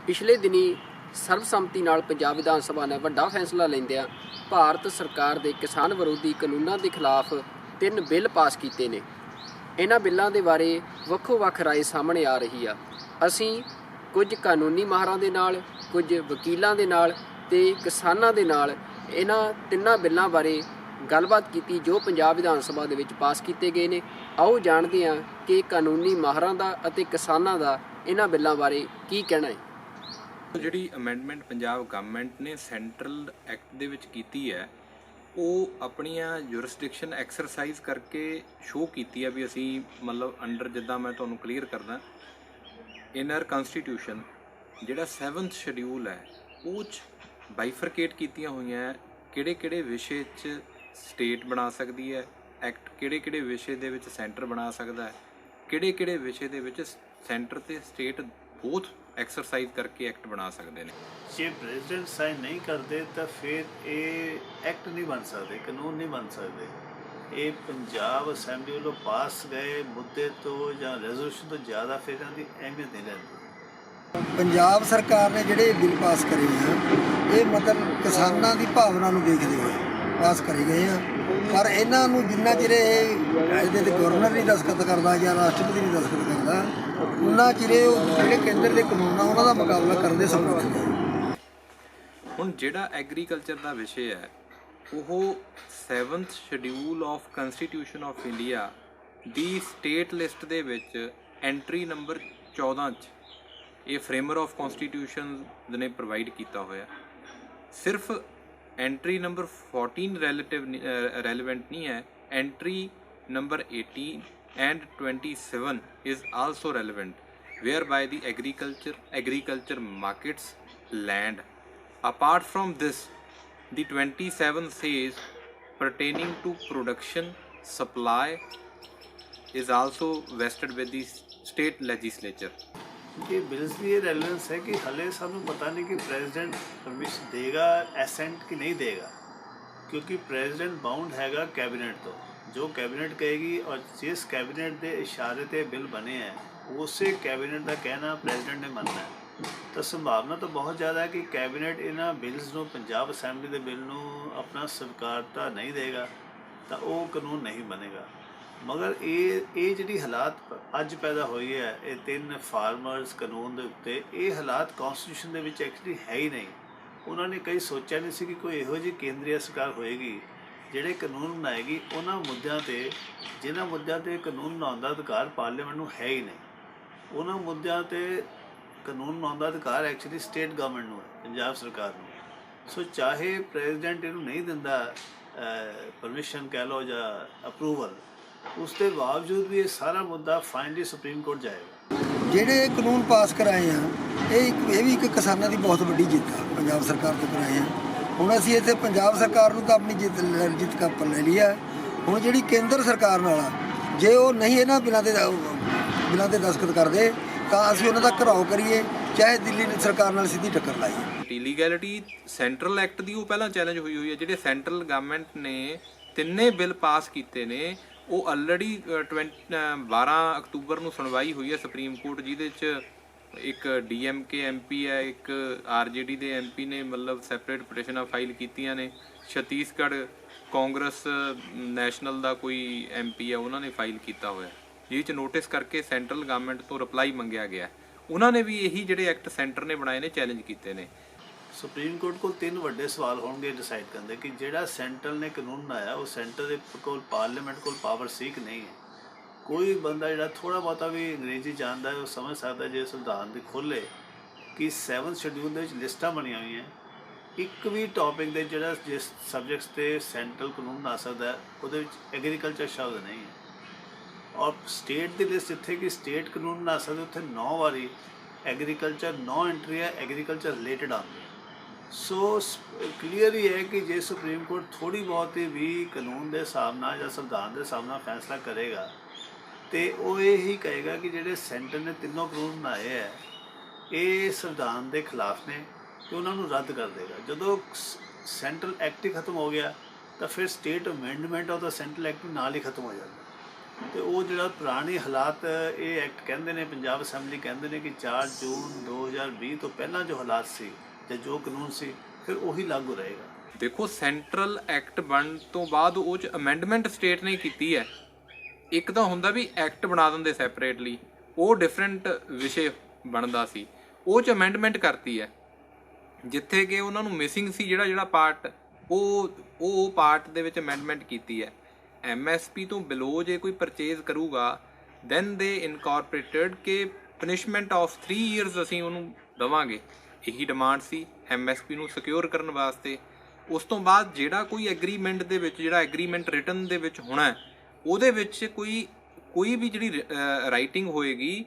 ਪਿਛਲੇ ਦਿਨੀ ਸਰਬਸੰਮਤੀ ਨਾਲ ਪੰਜਾਬ ਵਿਧਾਨ ਸਭਾ ਨੇ ਵੱਡਾ ਫੈਸਲਾ ਲੈਂਦਿਆਂ ਭਾਰਤ ਸਰਕਾਰ ਦੇ ਕਿਸਾਨ ਵਿਰੋਧੀ ਕਾਨੂੰਨਾਂ ਦੇ ਖਿਲਾਫ 3 ਬਿੱਲ ਪਾਸ ਕੀਤੇ ਨੇ। ਇਹਨਾਂ ਬਿੱਲਾਂ ਦੇ ਬਾਰੇ ਵੱਖੋ-ਵੱਖ ਰਾਏ ਸਾਹਮਣੇ ਆ ਰਹੀ ਆ। ਅਸੀਂ ਕੁਝ ਕਾਨੂੰਨੀ ਮਾਹਰਾਂ ਦੇ ਨਾਲ, ਕੁਝ ਵਕੀਲਾਂ ਦੇ ਨਾਲ ਤੇ ਕਿਸਾਨਾਂ ਦੇ ਨਾਲ ਇਹਨਾਂ ਤਿੰਨਾਂ ਬਿੱਲਾਂ ਬਾਰੇ ਗੱਲਬਾਤ ਕੀਤੀ ਜੋ ਪੰਜਾਬ ਵਿਧਾਨ ਸਭਾ ਦੇ ਵਿੱਚ ਪਾਸ ਕੀਤੇ ਗਏ ਨੇ। ਆਓ ਜਾਣਦੇ ਹਾਂ ਕਿ ਕਾਨੂੰਨੀ ਮਾਹਰਾਂ ਦਾ ਅਤੇ ਕਿਸਾਨਾਂ ਦਾ ਇਹਨਾਂ ਬਿੱਲਾਂ ਬਾਰੇ ਕੀ ਕਹਿਣਾ ਹੈ। ਜਿਹੜੀ ਅਮੈਂਡਮੈਂਟ ਪੰਜਾਬ ਗਵਰਨਮੈਂਟ ਨੇ ਸੈਂਟਰਲ ਐਕਟ ਦੇ ਵਿੱਚ ਕੀਤੀ ਹੈ, ਉਹ ਆਪਣੀਆਂ ਜੁਰਿਸਡਿਕਸ਼ਨ ਐਕਸਰਸਾਈਜ਼ ਕਰਕੇ ਸ਼ੋਅ ਕੀਤੀ ਹੈ ਵੀ ਅਸੀਂ ਮਤਲਬ ਅੰਡਰ, ਜਿੱਦਾਂ ਮੈਂ ਤੁਹਾਨੂੰ ਕਲੀਅਰ ਕਰਦਾ, ਇਨਰ ਕਨਸਟੀਟਿਊਸ਼ਨ ਜਿਹੜਾ 7th ਸ਼ਡਿਊਲ ਹੈ ਉਹ 'ਚ ਬਾਈਫਰਕੇਟ ਕੀਤੀਆਂ ਹੋਈਆਂ ਕਿਹੜੇ ਵਿਸ਼ੇ 'ਚ ਸਟੇਟ ਬਣਾ ਸਕਦੀ ਹੈ ਐਕਟ, ਕਿਹੜੇ ਵਿਸ਼ੇ ਦੇ ਵਿੱਚ ਸੈਂਟਰ ਬਣਾ ਸਕਦਾ ਹੈ, ਕਿਹੜੇ ਵਿਸ਼ੇ ਦੇ ਵਿੱਚ ਸੈਂਟਰ ਤੇ ਸਟੇਟ ਬੋਥ ਐਕਸਰਸਾਈਜ਼ ਕਰਕੇ ਐਕਟ ਬਣਾ ਸਕਦੇ ਨੇ। ਜੇ ਪ੍ਰੈਜ਼ੀਡੈਂਟ ਸਾਈਨ ਨਹੀਂ ਕਰਦੇ ਤਾਂ ਫਿਰ ਇਹ ਐਕਟ ਨਹੀਂ ਬਣ ਸਕਦੇ, ਕਾਨੂੰਨ ਨਹੀਂ ਬਣ ਸਕਦੇ। ਇਹ ਪੰਜਾਬ ਅਸੈਂਬਲੀ ਵੱਲੋਂ ਪਾਸ ਗਏ ਮੁੱਦੇ ਤੋਂ ਜਾਂ ਰੈਜ਼ੋਲੂਸ਼ਨ ਤੋਂ ਜ਼ਿਆਦਾ ਫਿਰ ਇਹਨਾਂ ਦੀ ਅਹਿਮੀਅਤ ਨਹੀਂ ਰਹਿੰਦੀ। ਪੰਜਾਬ ਸਰਕਾਰ ਨੇ ਜਿਹੜੇ ਬਿੱਲ ਪਾਸ ਕਰੇ ਆ, ਇਹ ਮਤਲਬ ਕਿਸਾਨਾਂ ਦੀ ਭਾਵਨਾ ਨੂੰ ਦੇਖਦੇ ਹੋਏ ਪਾਸ ਕਰੇ ਗਏ ਆ। ਪਰ ਇਹਨਾਂ ਨੂੰ ਜਿੰਨਾ ਚਿਰ ਇਹਦੇ ਤੇ ਗਵਰਨਰ ਨਹੀਂ ਦਸਤਖਤ ਕਰਦਾ ਜਾਂ ਰਾਸ਼ਟਰਪਤੀ ਨਹੀਂ ਦਸਤਖਤ ਕਰਦਾ, ਉਹਨਾਂ ਚਿਰ ਜਿਹੜੇ ਕੇਂਦਰ ਦੇ ਕਾਨੂੰਨ ਆ ਉਹਨਾਂ ਦਾ ਮੁਕਾਬਲਾ ਕਰਨ ਦੇ ਸਮਰੱਥ ਨਹੀਂ। ਹੁਣ ਜਿਹੜਾ ਐਗਰੀਕਲਚਰ ਦਾ ਵਿਸ਼ੇ ਹੈ ਉਹ 7th schedule of constitution of India ਦੀ ਸਟੇਟ ਲਿਸਟ ਦੇ ਵਿੱਚ ਐਂਟਰੀ ਨੰਬਰ 14 'ਚ ਇਹ ਫਰੇਮਰ ਆਫ ਕਨਸਟੀਟਿਊਸ਼ਨ ਨੇ ਪ੍ਰੋਵਾਈਡ ਕੀਤਾ ਹੋਇਆ। ਸਿਰਫ ਐਂਟਰੀ ਨੰਬਰ 14 ਰੈਲੇਵੈਂਟ ਨਹੀਂ ਹੈ, entry number 18 and 27 is also relevant, whereby the agriculture markets land. Apart from this, the 27 says pertaining to production supply is also vested with the state legislature. ये bills की ये relevance है कि हले सानू पता नहीं कि प्रेजिडेंट परमिशन देगा एसेंट कि नहीं देगा, क्योंकि प्रेजिडेंट बाउंड हैगा कैबिनेट तो, जो कैबिनेट कहेगी और जिस कैबिनेट के इशारे ते बिल बने हैं उसे कैबिनेट का कहना प्रेजिडेंट ने मनना है। तो संभावना तो बहुत ज़्यादा है कि कैबिनेट इन्होंने बिल्स को पंजाब असैंबली के बिल को अपना स्वीकारता नहीं देगा तो वो कानून नहीं बनेगा। मगर ये जी हालात अज पैदा हुई है, ये 3 फार्मर्स कानून के उत्ते, ये हालात कॉन्स्टिट्यूशन के विच एक्चुअली है ही नहीं। उन्होंने कई सोचा नहीं सी कि कोई इहो जी केंद्रीय सरकार होएगी ਜਿਹੜੇ ਕਾਨੂੰਨ ਬਣਾਏਗੀ ਉਹਨਾਂ ਮੁੱਦਿਆਂ 'ਤੇ, ਜਿਨ੍ਹਾਂ ਮੁੱਦਿਆਂ 'ਤੇ ਕਾਨੂੰਨ ਬਣਾਉਣ ਦਾ ਅਧਿਕਾਰ ਪਾਰਲੀਮੈਂਟ ਨੂੰ ਹੈ ਹੀ ਨਹੀਂ। ਉਹਨਾਂ ਮੁੱਦਿਆਂ 'ਤੇ ਕਾਨੂੰਨ ਬਣਾਉਣ ਦਾ ਅਧਿਕਾਰ ਐਕਚੁਅਲੀ ਸਟੇਟ ਗਵਰਨਮੈਂਟ ਨੂੰ ਹੈ, ਪੰਜਾਬ ਸਰਕਾਰ ਨੂੰ। ਸੋ ਚਾਹੇ ਪ੍ਰੈਜ਼ੀਡੈਂਟ ਇਹਨੂੰ ਨਹੀਂ ਦਿੰਦਾ ਪਰਮਿਸ਼ਨ ਕਹਿ ਲਓ ਜਾਂ ਅਪਰੂਵਲ, ਉਸ ਦੇ ਬਾਵਜੂਦ ਵੀ ਇਹ ਸਾਰਾ ਮੁੱਦਾ ਫਾਈਨਲੀ ਸੁਪਰੀਮ ਕੋਰਟ ਜਾਏਗਾ। ਜਿਹੜੇ ਕਾਨੂੰਨ ਪਾਸ ਕਰਾਏ ਆ, ਇਹ ਵੀ ਇੱਕ ਕਿਸਾਨਾਂ ਦੀ ਬਹੁਤ ਵੱਡੀ ਜਿੱਤ ਆ, ਪੰਜਾਬ ਸਰਕਾਰ ਤੋਂ ਕਰਾਏ ਆ। ਹੁਣ ਅਸੀਂ ਇੱਥੇ ਪੰਜਾਬ ਸਰਕਾਰ ਨੂੰ ਤਾਂ ਆਪਣੀ ਜਿੱਤ ਕੱਪ ਲੈ ਲਈ ਆ। ਹੁਣ ਜਿਹੜੀ ਕੇਂਦਰ ਸਰਕਾਰ ਨਾਲ ਆ, ਜੇ ਉਹ ਨਹੀਂ ਇਹਨਾਂ ਬਿੱਲਾਂ ਤੇ ਦਸਤਖਤ ਕਰਦੇ ਤਾਂ ਅਸੀਂ ਉਹਨਾਂ ਦਾ ਘਿਰਾਓ ਕਰੀਏ, ਚਾਹੇ ਦਿੱਲੀ ਸਰਕਾਰ ਨਾਲ ਸਿੱਧੀ ਟੱਕਰ ਲਾਈਏ। ਇਲੀਗੈਲਿਟੀ ਸੈਂਟਰਲ ਐਕਟ ਦੀ ਉਹ ਪਹਿਲਾਂ ਚੈਲੰਜ ਹੋਈ ਹੈ। ਜਿਹੜੇ ਸੈਂਟਰਲ ਗਵਰਨਮੈਂਟ ਨੇ ਤਿੰਨੇ ਬਿੱਲ ਪਾਸ ਕੀਤੇ ਨੇ, ਉਹ ਆਲਰੇਡੀ 12 ਅਕਤੂਬਰ ਨੂੰ ਸੁਣਵਾਈ ਹੋਈ ਹੈ ਸੁਪਰੀਮ ਕੋਰਟ, ਜਿਹਦੇ 'ਚ ਇੱਕ DMK MP ਹੈ, ਇੱਕ RJD ਦੇ MP ਨੇ ਮਤਲਬ ਸੈਪਰੇਟ ਪਟੀਸ਼ਨਾਂ ਫਾਈਲ ਕੀਤੀਆਂ ਨੇ। ਛੱਤੀਸਗੜ੍ਹ ਕਾਂਗਰਸ ਨੈਸ਼ਨਲ ਦਾ ਕੋਈ MP ਹੈ, ਉਹਨਾਂ ਨੇ ਫਾਈਲ ਕੀਤਾ ਹੋਇਆ, ਜਿਸ 'ਚ ਨੋਟਿਸ ਕਰਕੇ ਸੈਂਟਰਲ ਗਵਰਨਮੈਂਟ ਤੋਂ ਰਿਪਲਾਈ ਮੰਗਿਆ ਗਿਆ। ਉਹਨਾਂ ਨੇ ਵੀ ਇਹੀ ਜਿਹੜੇ ਐਕਟ ਸੈਂਟਰ ਨੇ ਬਣਾਏ ਨੇ ਚੈਲੰਜ ਕੀਤੇ ਨੇ। ਸੁਪਰੀਮ ਕੋਰਟ ਕੋਲ 3 ਵੱਡੇ ਸਵਾਲ ਹੋਣਗੇ ਡਿਸਾਈਡ ਕਰਨ ਦੇ ਕਿ ਜਿਹੜਾ ਸੈਂਟਰ ਨੇ ਕਾਨੂੰਨ ਬਣਾਇਆ ਉਹ ਸੈਂਟਰ ਦੇ ਕੋਲ, ਪਾਰਲੀਮੈਂਟ ਕੋਲ ਪਾਵਰ ਸੀਕ ਨਹੀਂ ਹੈ। ਕੋਈ ਬੰਦਾ ਜਿਹੜਾ ਥੋੜ੍ਹਾ ਬਹੁਤਾ ਵੀ ਅੰਗਰੇਜ਼ੀ ਜਾਣਦਾ ਉਹ ਸਮਝ ਸਕਦਾ ਜੇ ਸੰਵਿਧਾਨ ਦੇ ਖੋਲ੍ਹੇ ਕਿ 7th ਸ਼ਡਿਊਲ ਦੇ ਵਿੱਚ ਲਿਸਟਾਂ ਬਣੀਆਂ ਹੋਈਆਂ, ਇੱਕ ਵੀ ਟੌਪਿਕ ਦੇ ਜਿਹੜਾ ਜਿਸ ਸਬਜੈਕਟਸ 'ਤੇ ਸੈਂਟਰਲ ਕਾਨੂੰਨ ਬਣਾ ਸਕਦਾ ਉਹਦੇ ਵਿੱਚ ਐਗਰੀਕਲਚਰ ਸ਼ਬਦ ਨਹੀਂ ਹੈ। ਔਰ ਸਟੇਟ ਦੀ ਲਿਸਟ ਜਿੱਥੇ ਕਿ ਸਟੇਟ ਕਾਨੂੰਨ ਬਣਾ ਸਕਦੇ ਉੱਥੇ 9 ਵਾਰੀ ਐਗਰੀਕਲਚਰ 9 ਐਂਟਰੀ ਹੈ ਐਗਰੀਕਲਚਰ ਰਿਲੇਟਡ ਆਉਂਦੀ। ਸੋ ਕਲੀਅਰ ਹੀ ਹੈ ਕਿ ਜੇ ਸੁਪਰੀਮ ਕੋਰਟ ਥੋੜ੍ਹੀ ਬਹੁਤ ਵੀ ਕਾਨੂੰਨ ਦੇ ਹਿਸਾਬ ਨਾਲ ਜਾਂ ਸੰਵਿਧਾਨ ਦੇ ਹਿਸਾਬ ਨਾਲ ਫੈਸਲਾ ਕਰੇਗਾ ਤੇ ਉਹ ਇਹ ਹੀ ਕਹੇਗਾ ਕਿ ਜਿਹੜੇ ਸੈਂਟਰ ਨੇ ਤਿੰਨੋਂ ਕਾਨੂੰਨ ਬਣਾਏ ਹੈ ਇਹ ਸੰਵਿਧਾਨ ਦੇ ਖਿਲਾਫ ਨੇ ਤੇ ਉਹਨਾਂ ਨੂੰ ਰੱਦ ਕਰ ਦੇਗਾ। ਜਦੋਂ ਸੈਂਟਰਲ ਐਕਟ ਹੀ ਖਤਮ ਹੋ ਗਿਆ ਤਾਂ ਫਿਰ state amendment of the central act ਨਾਲ ਹੀ ਖਤਮ ਹੋ ਜਾਂਦਾ। ਤੇ ਉਹ ਜਿਹੜਾ ਪੁਰਾਣੇ ਹਾਲਾਤ ਇਹ ਐਕਟ ਕਹਿੰਦੇ ਨੇ, ਪੰਜਾਬ ਅਸੈਂਬਲੀ ਕਹਿੰਦੇ ਨੇ ਕਿ 4 ਜੂਨ 2020 ਤੋਂ ਪਹਿਲਾਂ ਜੋ ਹਾਲਾਤ ਸੀ ਜਾਂ ਜੋ ਕਾਨੂੰਨ ਸੀ ਫਿਰ ਉਹੀ ਲਾਗੂ ਰਹੇਗਾ। ਦੇਖੋ ਸੈਂਟਰਲ ਐਕਟ ਬਣਨ ਤੋਂ ਬਾਅਦ ਉਹ 'ਚ ਅਮੈਂਡਮੈਂਟ ਸਟੇਟ ਨੇ ਕੀਤੀ ਹੈ। ਇੱਕ ਤਾਂ ਹੁੰਦਾ ਵੀ ਐਕਟ ਬਣਾ ਦਿੰਦੇ ਸੈਪਰੇਟਲੀ, ਉਹ ਡਿਫਰੈਂਟ ਵਿਸ਼ੇ ਬਣਦਾ ਸੀ, ਉਹ 'ਚ ਅਮੈਂਡਮੈਂਟ ਕਰਤੀ ਹੈ ਜਿੱਥੇ ਕਿ ਉਹਨਾਂ ਨੂੰ ਮਿਸਿੰਗ ਸੀ ਜਿਹੜਾ ਪਾਰਟ, ਉਹ ਪਾਰਟ ਦੇ ਵਿੱਚ ਅਮੈਂਡਮੈਂਟ ਕੀਤੀ ਹੈ। MSP ਤੋਂ ਬਿਲੋ ਜੇ ਕੋਈ ਪਰਚੇਜ਼ ਕਰੂਗਾ ਦੈਨ ਦੇ ਇਨਕੋਰਪੋਰੇਟਡ ਕਿ ਪਨਿਸ਼ਮੈਂਟ ਆਫ 3 ਇਅਰਸ ਅਸੀਂ ਉਹਨੂੰ ਦੇਵਾਂਗੇ। ਇਹੀ ਡਿਮਾਂਡ ਸੀ MSP ਨੂੰ ਸਿਕਿਉਰ ਕਰਨ ਵਾਸਤੇ। ਉਸ ਤੋਂ ਬਾਅਦ ਜਿਹੜਾ ਕੋਈ ਐਗਰੀਮੈਂਟ ਦੇ ਵਿੱਚ, ਜਿਹੜਾ ਐਗਰੀਮੈਂਟ ਰਿਟਨ ਦੇ ਵਿੱਚ ਹੋਣਾ, ਉਹਦੇ ਵਿੱਚ ਕੋਈ ਵੀ ਜਿਹੜੀ ਰਾਈਟਿੰਗ ਹੋਏਗੀ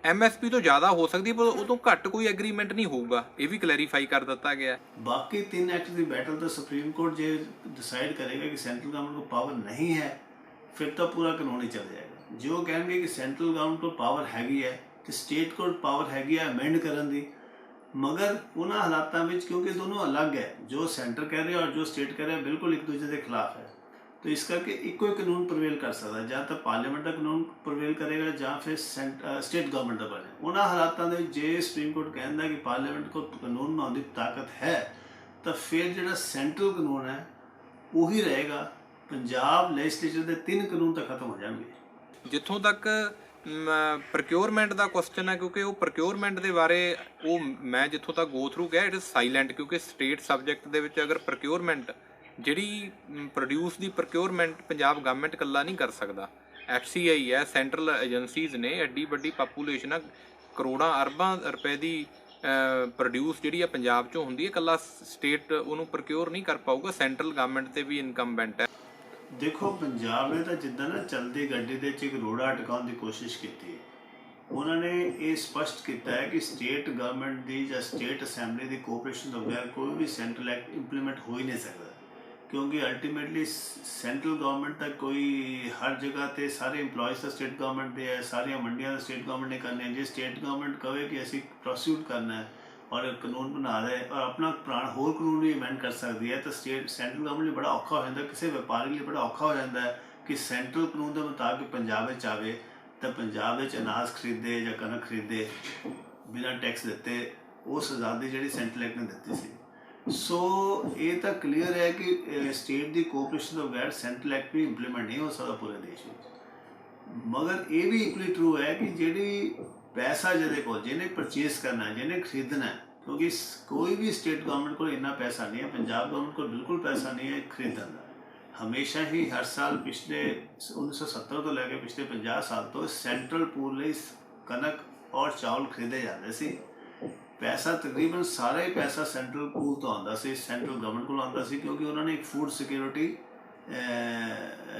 MSP ਤੋਂ ਜ਼ਿਆਦਾ ਹੋ ਸਕਦੀ, ਪਰ ਉਹ ਤੋਂ ਘੱਟ ਕੋਈ ਐਗਰੀਮੈਂਟ ਨਹੀਂ ਹੋਊਗਾ। ਇਹ ਵੀ ਕਲੈਰੀਫਾਈ ਕਰ ਦਿੱਤਾ ਗਿਆ। ਬਾਕੀ 3 ਐਕਟ ਦੀ ਬੈਟਲ ਤਾਂ ਸੁਪਰੀਮ ਕੋਰਟ ਜੇ ਡਿਸਾਈਡ ਕਰੇਗਾ ਕਿ ਸੈਂਟਰਲ ਗਵਰਨਮੈਂਟ ਕੋਲ ਪਾਵਰ ਨਹੀਂ ਹੈ ਫਿਰ ਤਾਂ ਪੂਰਾ ਕਾਨੂੰਨ ਹੀ ਚੱਲ ਜਾਏਗਾ। ਜੇ ਉਹ ਕਹਿਣਗੇ ਕਿ ਸੈਂਟਰਲ ਗਵਰਨਮੈਂਟ ਕੋਲ ਪਾਵਰ ਹੈਗੀ ਹੈ ਤੇ ਸਟੇਟ ਕੋਲ ਪਾਵਰ ਹੈਗੀ ਹੈ ਅਮੈਂਡ ਕਰਨ ਦੀ, ਮਗਰ ਉਹਨਾਂ ਹਾਲਾਤਾਂ ਵਿੱਚ ਕਿਉਂਕਿ ਦੋਨੋਂ ਅਲੱਗ ਹੈ, ਜੋ ਸੈਂਟਰ ਕਹਿ ਰਿਹਾ ਔਰ ਜੋ ਸਟੇਟ ਕਹਿ ਰਿਹਾ ਬਿਲਕੁਲ ਇੱਕ ਦੂਜੇ ਦੇ ਖਿਲਾਫ ਹੈ, तो इस करके ਇੱਕੋ ਹੀ ਕਾਨੂੰਨ ਪ੍ਰਵੇਲ ਕਰ ਸਕਦਾ, ਜਾਂ ਤਾਂ ਪਾਰਲੀਮੈਂਟ ਦਾ ਕਾਨੂੰਨ ਪ੍ਰਵੇਲ ਕਰੇਗਾ ਜਾਂ ਫਿਰ ਸਟੇਟ ਗਵਰਨਮੈਂਟ ਦਾ ਬਣੇ। ਉਹਨਾਂ ਹਾਲਾਤਾਂ ਦੇ ਵਿੱਚ ਜੇ ਸੁਪਰੀਮ ਕੋਰਟ ਕਹਿੰਦਾ ਕਿ ਪਾਰਲੀਮੈਂਟ ਕੋਲ ਕਾਨੂੰਨ ਬਣਾਉਣ ਦੀ ਤਾਕਤ ਹੈ ਤਾਂ ਫਿਰ ਜਿਹੜਾ ਸੈਂਟਰਲ ਕਾਨੂੰਨ ਹੈ ਉਹੀ ਰਹੇਗਾ। ਪੰਜਾਬ ਲੈਜਿਸਲੇਚਰ ਦੇ 3 ਕਾਨੂੰਨ ਤਾਂ ਖਤਮ ਹੋ ਜਾਣਗੇ। ਜਿੱਥੋਂ ਤੱਕ ਪ੍ਰੋਕਿਉਰਮੈਂਟ ਦਾ ਕੁਐਸਚਨ ਹੈ, ਕਿਉਂਕਿ ਉਹ ਪ੍ਰੋਕਿਉਰਮੈਂਟ ਦੇ ਬਾਰੇ ਉਹ ਮੈਂ ਜਿੱਥੋਂ ਤੱਕ ਗੋ ਥਰੂ ਗਿਆ ਇਟ ਇਜ਼ ਸਾਇਲੈਂਟ, ਕਿਉਂਕਿ ਸਟੇਟ ਸਬਜੈਕਟ ਦੇ ਵਿੱਚ ਅਗਰ ਪ੍ਰੋਕਿਉਰਮੈਂਟ ਜਿਹੜੀ ਪ੍ਰੋਡਿਊਸ ਦੀ ਪ੍ਰੋਕਿਉਰਮੈਂਟ ਪੰਜਾਬ ਗਵਰਨਮੈਂਟ ਇਕੱਲਾ ਨਹੀਂ ਕਰ ਸਕਦਾ। FCI ਹੈ, ਸੈਂਟਰਲ ਏਜੰਸੀਜ਼ ਨੇ, ਐਡੀ ਵੱਡੀ ਪਾਪੂਲੇਸ਼ਨ ਆ, ਕਰੋੜਾਂ ਅਰਬਾਂ ਰੁਪਏ ਦੀ ਪ੍ਰੋਡਿਊਸ ਜਿਹੜੀ ਆ ਪੰਜਾਬ 'ਚੋਂ ਹੁੰਦੀ ਹੈ, ਇਕੱਲਾ ਸਟੇਟ ਉਹਨੂੰ ਪ੍ਰੋਕਿਉਰ ਨਹੀਂ ਕਰ ਪਾਊਗਾ। ਸੈਂਟਰਲ ਗਵਰਨਮੈਂਟ ਤੇ ਵੀ ਇਨਕਮਬੈਂਟ ਹੈ। ਦੇਖੋ ਪੰਜਾਬ ਨੇ ਤਾਂ ਜਿੱਦਾਂ ਨਾ ਚਲਦੀ ਗੱਡੀ ਦੇ 'ਚ ਇੱਕ ਰੋੜਾ ਅਟਕਾਉਣ ਦੀ ਕੋਸ਼ਿਸ਼ ਕੀਤੀ ਹੈ। ਉਹਨਾਂ ਨੇ ਇਹ ਸਪਸ਼ਟ ਕੀਤਾ ਹੈ ਕਿ ਸਟੇਟ ਗਵਰਨਮੈਂਟ ਦੀ ਜਾਂ ਸਟੇਟ ਅਸੈਂਬਲੀ ਦੀ ਕੋਆਪਰੇਸ਼ਨ ਤੋਂ ਬਗੈਰ ਕੋਈ ਵੀ ਸੈਂਟਰਲ ਐਕਟ ਇੰਪਲੀਮੈਂਟ ਹੋ ਹੀ ਨਹੀਂ ਸਕਦਾ, क्योंकि अल्टीमेटली सेंट्रल गवर्नमेंट तक कोई हर जगह पे सारे इंप्लॉयज़ तो स्टेट गवर्नमेंट दे है, सारिया मंडियां तो स्टेट गवर्नमेंट ने करने, जो स्टेट गवर्नमेंट कहे कि असी प्रोसीक्यूट करना है और कानून बना रहे और अपना पुराना होर कानून भी अमेंड कर सकती है, तो सेंट्रल गवर्नमेंट लिए बड़ा औखा हो जाता है, किसी व्यापारी लिए बड़ा औखा हो जाता है कि सेंट्रल कानून के मुताबिक पंजाब आए तो पंजाब अनाज खरीदे या कनक खरीदे बिना टैक्स दिते, उस आज़ादी जी सेंट्रल एक्ट ने दी सी। सो ये तो क्लीयर है कि स्टेट की कोऑपरेशन तो बगैर सेंट्रल एक्ट भी इंप्लीमेंट नहीं हो सकता पूरे देश में। मगर ये भी इक्वली ट्रू है कि जी पैसा जिहदे कोल जिन्हें परचेज करना है, जिन्हें खरीदना है, क्योंकि कोई भी स्टेट गवर्नमेंट को इन्ना पैसा नहीं है, पंजाब गवर्नमेंट को बिल्कुल पैसा नहीं है खरीदने का। हमेशा ही हर साल पिछले 1970 तो लैके पिछले 50 साल तो सेंट्रल पूल कनक और चावल खरीदे जाते सी। पैसा तकरीबन सारा ही पैसा सेंट्रल पूल तो आता सी, सेंट्रल गवर्नमेंट को आता सी, क्योंकि उन्होंने एक फूड सिक्योरिटी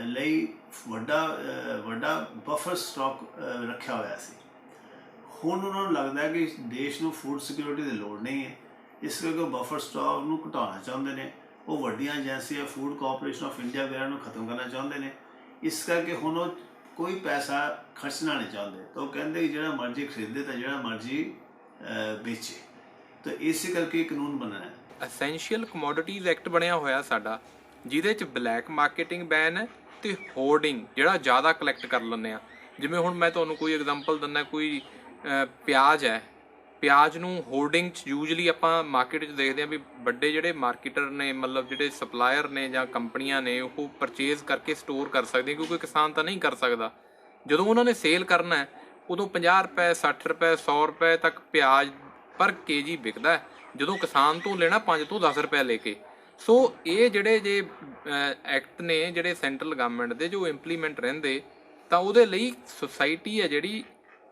ਲਈ ਵੱਡਾ ਬਫਰ ਸਟਾਕ ਰੱਖਿਆ ਹੋਇਆ ਸੀ। ਹੁਣ ਉਹਨਾਂ ਨੂੰ ਲੱਗਦਾ ਕਿ ਦੇਸ਼ ਨੂੰ ਫੂਡ ਸਿਕਿਉਰਿਟੀ ਦੀ ਲੋੜ ਨਹੀਂ ਹੈ, ਇਸ ਕਰਕੇ ਬਫਰ ਸਟਾਕ ਨੂੰ ਘਟਾਉਣਾ ਚਾਹੁੰਦੇ ਨੇ। ਉਹ ਵੱਡੀਆਂ ਏਜੰਸੀਆਂ ਫੂਡ ਕਾਰਪੋਰੇਸ਼ਨ ਆਫ ਇੰਡੀਆ ਵਗੈਰਾ ਨੂੰ ਖਤਮ ਕਰਨਾ ਚਾਹੁੰਦੇ ਨੇ। ਇਸ ਕਰਕੇ ਹੁਣ ਉਹ ਕੋਈ ਪੈਸਾ ਖਰਚਣਾ ਨਹੀਂ ਚਾਹੁੰਦੇ, ਤਾਂ ਉਹ ਕਹਿੰਦੇ ਕਿ ਜਿਹੜਾ ਮਰਜ਼ੀ ਖਰੀਦੇ ਤਾਂ ਜਿਹੜਾ ਮਰਜ਼ੀ ਵੇਚੇ, ਤਾਂ ਇਸੇ ਕਰਕੇ ਕਾਨੂੰਨ ਬਣਨਾ ਹੈ। ਐਸੈਂਸ਼ੀਅਲ ਕਮੋਡਿਟੀਜ਼ ਐਕਟ ਬਣਿਆ ਹੋਇਆ ਸਾਡਾ, ਜਿਹਦੇ 'ਚ ਬਲੈਕ ਮਾਰਕੀਟਿੰਗ ਬੈਨ ਹੈ ਅਤੇ ਹੋਰਡਿੰਗ ਜਿਹੜਾ ਜ਼ਿਆਦਾ ਕਲੈਕਟ ਕਰ ਲੈਂਦੇ ਆ। ਜਿਵੇਂ ਹੁਣ ਮੈਂ ਤੁਹਾਨੂੰ ਕੋਈ ਐਗਜ਼ਾਮਪਲ ਦਿੰਦਾ, ਕੋਈ ਪਿਆਜ਼ ਹੈ, ਪਿਆਜ਼ ਨੂੰ ਹੋਰਡਿੰਗ 'ਚ ਯੂਜਲੀ ਆਪਾਂ ਮਾਰਕੀਟ 'ਚ ਦੇਖਦੇ ਹਾਂ ਵੀ ਵੱਡੇ ਜਿਹੜੇ ਮਾਰਕੀਟਰ ਨੇ, ਮਤਲਬ ਜਿਹੜੇ ਸਪਲਾਇਰ ਨੇ ਜਾਂ ਕੰਪਨੀਆਂ ਨੇ, ਉਹ ਪਰਚੇਜ਼ ਕਰਕੇ ਸਟੋਰ ਕਰ ਸਕਦੇ, ਕਿਉਂਕਿ ਕਿਸਾਨ ਤਾਂ ਨਹੀਂ ਕਰ ਸਕਦਾ। ਜਦੋਂ ਉਹਨਾਂ ਨੇ ਸੇਲ ਕਰਨਾ ਹੈ ਉਦੋਂ 50 ਰੁਪਏ 60 ਰੁਪਏ 100 ਰੁਪਏ ਤੱਕ ਪਿਆਜ਼ ਪਰ ਕੇਜੀ ਵਿਕਦਾ, ਜਦੋਂ ਕਿਸਾਨ ਤੋਂ ਲੈਣਾ 5 ਤੋਂ 10 ਰੁਪਏ ਲੈ ਕੇ। ਸੋ ਇਹ ਜਿਹੜੇ ਜੇ ਐਕਟ ਨੇ ਜਿਹੜੇ ਸੈਂਟਰਲ ਗਵਰਨਮੈਂਟ ਦੇ ਜੋ ਇੰਪਲੀਮੈਂਟ ਰਹਿੰਦੇ, ਤਾਂ ਉਹਦੇ ਲਈ ਸੁਸਾਇਟੀ ਹੈ ਜਿਹੜੀ,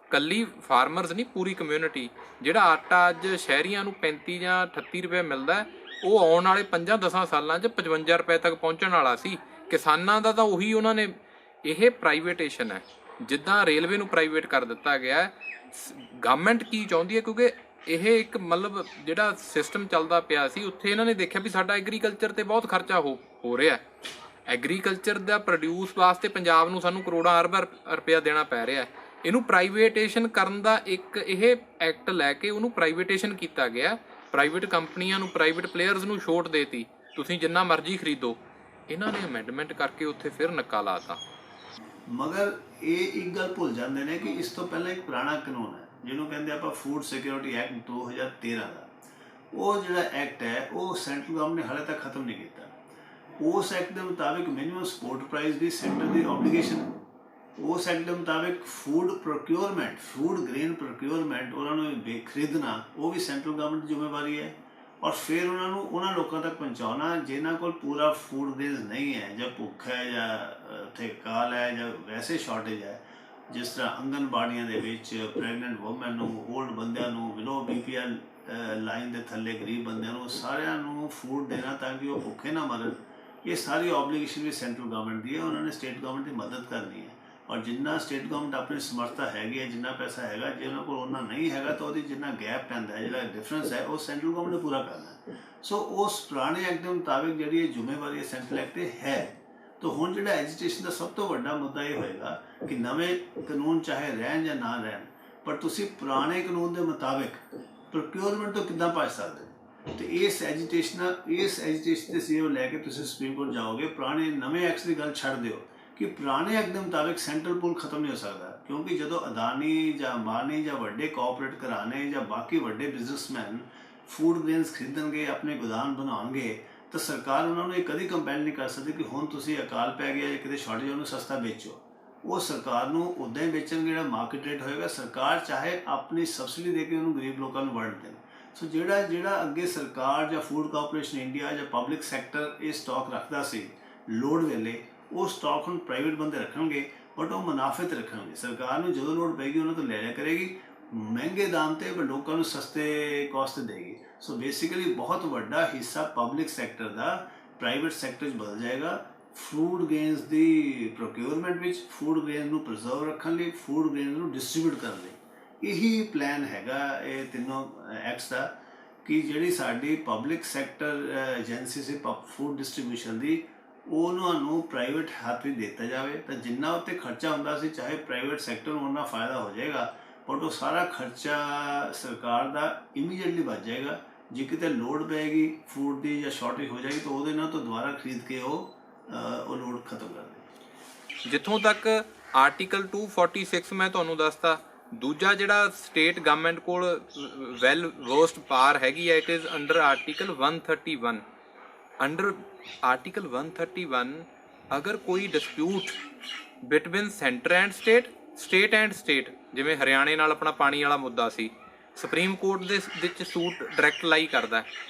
ਇਕੱਲੀ ਫਾਰਮਰਸ ਨਹੀਂ, ਪੂਰੀ ਕਮਿਊਨਿਟੀ। ਜਿਹੜਾ ਆਟਾ ਅੱਜ ਸ਼ਹਿਰੀਆਂ ਨੂੰ 35 ਜਾਂ 38 ਰੁਪਏ ਮਿਲਦਾ, ਉਹ ਆਉਣ ਵਾਲੇ 5-10 ਸਾਲਾਂ 'ਚ 55 ਰੁਪਏ ਤੱਕ ਪਹੁੰਚਣ ਵਾਲਾ ਸੀ। ਕਿਸਾਨਾਂ ਦਾ ਤਾਂ ਉਹੀ ਉਹਨਾਂ ਨੇ, ਇਹ ਪ੍ਰਾਈਵੇਟੇਸ਼ਨ ਹੈ। ਜਿੱਦਾਂ ਰੇਲਵੇ ਨੂੰ ਪ੍ਰਾਈਵੇਟ ਕਰ ਦਿੱਤਾ ਗਿਆ, ਗਵਰਨਮੈਂਟ ਕੀ ਚਾਹੁੰਦੀ ਹੈ, ਕਿਉਂਕਿ ਇਹ ਇੱਕ ਮਤਲਬ ਜਿਹੜਾ ਸਿਸਟਮ ਚੱਲਦਾ ਪਿਆ ਸੀ, ਉੱਥੇ ਇਹਨਾਂ ਨੇ ਦੇਖਿਆ ਵੀ ਸਾਡਾ ਐਗਰੀਕਲਚਰ 'ਤੇ ਬਹੁਤ ਖਰਚਾ ਹੋ ਰਿਹਾ। ਐਗਰੀਕਲਚਰ ਦਾ ਪ੍ਰੋਡਿਊਸ ਵਾਸਤੇ ਪੰਜਾਬ ਨੂੰ ਸਾਨੂੰ ਕਰੋੜਾਂ ਅਰਬਾਂ ਰੁਪਇਆ ਦੇਣਾ ਪੈ ਰਿਹਾ। ਇਹਨੂੰ ਪ੍ਰਾਈਵੇਟੇਸ਼ਨ ਕਰਨ ਦਾ ਇੱਕ ਇਹ ਐਕਟ ਲੈ ਕੇ ਉਹਨੂੰ ਪ੍ਰਾਈਵੇਟੇਸ਼ਨ ਕੀਤਾ ਗਿਆ। ਪ੍ਰਾਈਵੇਟ ਕੰਪਨੀਆਂ ਨੂੰ, ਪ੍ਰਾਈਵੇਟ ਪਲੇਅਰਸ ਨੂੰ ਛੋਟ ਦੇਤੀ, ਤੁਸੀਂ ਜਿੰਨਾ ਮਰਜ਼ੀ ਖਰੀਦੋ। ਇਹਨਾਂ ਨੇ ਅਮੈਂਡਮੈਂਟ ਕਰਕੇ ਉੱਥੇ ਫਿਰ ਨੱਕਾ ਲਾਤਾ। ਮਗਰ ਇਹ ਇੱਕ ਗੱਲ ਭੁੱਲ ਜਾਂਦੇ ਨੇ ਕਿ ਇਸ ਤੋਂ ਪਹਿਲਾਂ ਇੱਕ ਪੁਰਾਣਾ ਕਾਨੂੰਨ ਹੈ ਜਿਹਨੂੰ ਕਹਿੰਦੇ ਆਪਾਂ ਫੂਡ ਸਿਕਿਉਰਿਟੀ ਐਕਟ 2013 ਦਾ। ਉਹ ਜਿਹੜਾ ਐਕਟ ਹੈ ਉਹ ਸੈਂਟਰਲ ਗਵਰਨਮੈਂਟ ਨੇ ਹਾਲੇ ਤੱਕ ਖਤਮ ਨਹੀਂ ਕੀਤਾ। ਉਸ ਐਕਟ ਦੇ ਮੁਤਾਬਿਕ ਮਿਨੀਮਮ ਸਪੋਰਟ ਪ੍ਰਾਈਸ ਵੀ ਸੈਂਟਰ ਦੀ ਆਬਲੀਗੇਸ਼ਨ ਹੈ। ਉਸ ਐਕਟ ਦੇ ਮੁਤਾਬਿਕ food procurement, food grain procurement ਉਹਨਾਂ ਨੂੰ ਖਰੀਦਣਾ ਉਹ ਵੀ ਸੈਂਟਰਲ ਗਵਰਨਮੈਂਟ ਦੀ ਜ਼ਿੰਮੇਵਾਰੀ ਹੈ। ਔਰ ਫਿਰ ਉਹਨਾਂ ਨੂੰ ਉਹਨਾਂ ਲੋਕਾਂ ਤੱਕ ਪਹੁੰਚਾਉਣਾ ਜਿਨ੍ਹਾਂ ਕੋਲ ਪੂਰਾ ਫੂਡ ਗ੍ਰੇਨਸ ਨਹੀਂ ਹੈ, ਜਾਂ ਭੁੱਖ ਹੈ, ਜਾਂ ਉੱਥੇ ਕਾਲ ਹੈ, ਜਾਂ ਵੈਸੇ ਸ਼ਾਰਟੇਜ ਹੈ। ਜਿਸ ਤਰ੍ਹਾਂ ਆਂਗਨਵਾੜੀਆਂ ਦੇ ਵਿੱਚ ਪ੍ਰੈਗਨੈਂਟ ਵੂਮਨ ਨੂੰ, ਓਲਡ ਬੰਦਿਆਂ ਨੂੰ, ਬਿਲੋ BPL ਲਾਈਨ ਦੇ ਥੱਲੇ ਗਰੀਬ ਬੰਦਿਆਂ ਨੂੰ, ਸਾਰਿਆਂ ਨੂੰ ਫੂਡ ਦੇਣਾ ਤਾਂ ਕਿ ਉਹ ਭੁੱਖੇ ਨਾ ਮਰਨ। ਇਹ ਸਾਰੀ ਆਬਲੀਗੇਸ਼ਨ ਵੀ ਸੈਂਟਰਲ ਗਵਰਨਮੈਂਟ ਦੀ ਹੈ। ਉਹਨਾਂ ਨੇ ਸਟੇਟ ਗਵਰਨਮੈਂਟ ਦੀ ਮਦਦ ਕਰਨੀ ਹੈ। ਔਰ ਜਿੰਨਾ ਸਟੇਟ ਗਵਰਨਮੈਂਟ ਆਪਣੀ ਸਮਰੱਥਾ ਹੈਗੀ ਹੈ, ਜਿੰਨਾ ਪੈਸਾ ਹੈਗਾ, ਜੇ ਉਹਨਾਂ ਕੋਲ ਉਹਨਾਂ ਨਹੀਂ ਹੈਗਾ ਤਾਂ ਉਹਦੀ ਜਿੰਨਾ ਗੈਪ ਪੈਂਦਾ ਹੈ, ਜਿਹੜਾ ਡਿਫਰੈਂਸ ਹੈ, ਉਹ ਸੈਂਟਰਲ ਗਵਰਨਮੈਂਟ ਨੇ ਪੂਰਾ ਕਰਨਾ ਹੈ। ਸੋ ਉਸ ਪੁਰਾਣੇ ਐਕਟ ਦੇ ਮੁਤਾਬਿਕ ਜਿਹੜੀ ਇਹ ਜ਼ਿੰਮੇਵਾਰੀ ਸੈਂਟਰਲ ਐਕਟ ਤੇ ਹੈ। ਤਾਂ ਹੁਣ ਜਿਹੜਾ ਐਜੂਕੇਸ਼ਨ ਦਾ ਸਭ ਤੋਂ ਵੱਡਾ ਮੁੱਦਾ ਇਹ ਹੋਏਗਾ ਕਿ ਨਵੇਂ ਕਾਨੂੰਨ ਚਾਹੇ ਰਹਿਣ ਜਾਂ ਨਾ ਰਹਿਣ, ਪਰ ਤੁਸੀਂ ਪੁਰਾਣੇ ਕਾਨੂੰਨ ਦੇ ਮੁਤਾਬਿਕ ਪ੍ਰੋਕਿਉਰਮੈਂਟ ਤੋਂ ਕਿੱਦਾਂ ਭੱਜ ਸਕਦੇ ਹੋ। ਤੇ ਇਸ ਐਜੂਕੇਸ਼ਨ ਦੇ ਸੀਓ ਲੈ ਕੇ ਤੁਸੀਂ ਸੁਪਰੀਮ ਕੋਰਟ ਜਾਓਗੇ। ਪੁਰਾਣੇ ਨਵੇਂ ਐਕਟਸ ਦੀ ਗੱਲ ਛੱਡ ਦਿਓ ਕਿ ਪੁਰਾਣੇ ਐਕਟ ਦੇ ਮੁਤਾਬਿਕ ਸੈਂਟਰਲ ਪੂਲ ਖਤਮ ਨਹੀਂ ਹੋ ਸਕਦਾ, ਕਿਉਂਕਿ ਜਦੋਂ ਅਦਾਨੀ ਜਾਂ ਅੰਬਾਨੀ ਜਾਂ ਵੱਡੇ ਕੋਆਪਰੇਟ ਘਰਾਣੇ ਜਾਂ ਬਾਕੀ ਵੱਡੇ ਬਿਜ਼ਨਸਮੈਨ ਫੂਡ ਗ੍ਰੇਨਸ ਖਰੀਦਣਗੇ, ਆਪਣੇ ਗੋਦਾਮ ਬਣਾਉਣਗੇ, ਤਾਂ ਸਰਕਾਰ ਉਹਨਾਂ ਨੂੰ ਇਹ ਕਦੀ ਕੰਪੈਲ ਨਹੀਂ ਕਰ ਸਕਦੀ ਕਿ ਹੁਣ ਤੁਸੀਂ ਅਕਾਲ ਪੈ ਗਿਆ ਜਾਂ ਕਿਤੇ ਸ਼ਾਰਟੇਜ ਉਹਨੂੰ ਸਸਤਾ ਵੇਚੋ। ਉਹ ਸਰਕਾਰ ਨੂੰ ਉੱਦਾਂ ਹੀ ਵੇਚਣਗੇ ਜਿਹੜਾ ਮਾਰਕੀਟ ਰੇਟ ਹੋਏਗਾ। ਸਰਕਾਰ ਚਾਹੇ ਆਪਣੀ ਸਬਸਿਡੀ ਦੇ ਕੇ ਉਹਨੂੰ ਗਰੀਬ ਲੋਕਾਂ ਨੂੰ ਵੰਡ ਦੇਣ। ਸੋ ਜਿਹੜਾ ਅੱਗੇ ਸਰਕਾਰ ਜਾਂ ਫੂਡ ਕਾਰਪੋਰੇਸ਼ਨ ਇੰਡੀਆ ਜਾਂ ਪਬਲਿਕ ਸੈਕਟਰ ਇਹ ਸਟਾਕ ਰੱਖਦਾ ਸੀ ਲੋੜ ਵੇਲੇ, ਉਹ ਸਟਾਕ ਹੁਣ ਪ੍ਰਾਈਵੇਟ ਬੰਦੇ ਰੱਖਣਗੇ, ਬਟ ਉਹ ਮੁਨਾਫੇ 'ਤੇ ਰੱਖਣਗੇ। ਸਰਕਾਰ ਨੂੰ ਜਦੋਂ ਲੋੜ ਪਏਗੀ ਉਹਨਾਂ ਤੋਂ ਲੈ ਲਿਆ ਕਰੇਗੀ ਮਹਿੰਗੇ ਦਾਮ 'ਤੇ, ਪਰ ਲੋਕਾਂ ਨੂੰ ਸਸਤੇ ਕਾਸਟ 'ਤੇ ਦੇਗੀ। ਸੋ ਬੇਸਿਕਲੀ ਬਹੁਤ ਵੱਡਾ ਹਿੱਸਾ ਪਬਲਿਕ ਸੈਕਟਰ ਦਾ ਪ੍ਰਾਈਵੇਟ ਸੈਕਟਰ 'ਚ ਬਦਲ ਜਾਏਗਾ। ਫੂਡ ਗ੍ਰੇਨਸ ਦੀ ਪ੍ਰੋਕਿਉਰਮੈਂਟ ਵਿੱਚ, ਫੂਡ ਗ੍ਰੇਨਸ ਨੂੰ ਪ੍ਰੀਜ਼ਰਵ ਰੱਖਣ ਲਈ, ਫੂਡ ਗ੍ਰੇਨਸ ਨੂੰ ਡਿਸਟਰੀਬਿਊਟ ਕਰਨ ਲਈ। ਇਹੀ ਪਲਾਨ ਹੈਗਾ ਇਹ ਤਿੰਨੋਂ ਐਕਟਸ ਦਾ ਕਿ ਜਿਹੜੀ ਸਾਡੀ ਪਬਲਿਕ ਸੈਕਟਰ ਏਜੰਸੀ ਸੀ ਫੂਡ ਡਿਸਟਰੀਬਿਊਸ਼ਨ ਦੀ, ਉਹਨਾਂ ਨੂੰ ਪ੍ਰਾਈਵੇਟ ਹੱਥ ਵਿੱਚ ਦਿੱਤਾ ਜਾਵੇ। ਤਾਂ ਜਿੰਨਾ ਉੱਤੇ ਖਰਚਾ ਹੁੰਦਾ ਸੀ, ਚਾਹੇ ਪ੍ਰਾਈਵੇਟ ਸੈਕਟਰ ਨੂੰ ਉਹਨਾਂ ਫਾਇਦਾ ਹੋ ਜਾਏਗਾ, ਬਟ ਉਹ ਸਾਰਾ ਖਰਚਾ ਸਰਕਾਰ ਦਾ ਇਮੀਡੀਏਟਲੀ ਬਚ ਜਾਏਗਾ। ਜੇ ਕਿਤੇ ਲੋੜ ਪਏਗੀ ਫੂਡ ਦੀ ਜਾਂ ਸ਼ਾਰਟੇਜ ਹੋ ਜਾਏਗੀ ਤਾਂ ਉਹਦੇ ਨਾਲ ਤੋਂ ਦੁਬਾਰਾ ਖਰੀਦ ਕੇ ਉਹ ਲੋੜ ਖਤਮ ਕਰ ਦੇ। ਜਿੱਥੋਂ ਤੱਕ ਆਰਟੀਕਲ 246 ਮੈਂ ਤੁਹਾਨੂੰ ਦੱਸਤਾ। ਦੂਜਾ ਜਿਹੜਾ ਸਟੇਟ ਗਵਰਨਮੈਂਟ ਕੋਲ ਵੈਲ ਵਰਸਡ ਪਾਰ ਹੈਗੀ ਹੈ, it is under article 131। Under article 131 ਅਗਰ ਕੋਈ dispute between centre and state and state, ਜਿਵੇਂ ਹਰਿਆਣੇ ਨਾਲ ਆਪਣਾ ਪਾਣੀ ਵਾਲਾ ਮੁੱਦਾ ਸੀ, ਸੁਪਰੀਮ ਕੋਰਟ ਦੇ ਵਿੱਚ ਸੂਟ ਡਾਇਰੈਕਟ ਲਾਈ ਕਰਦਾ।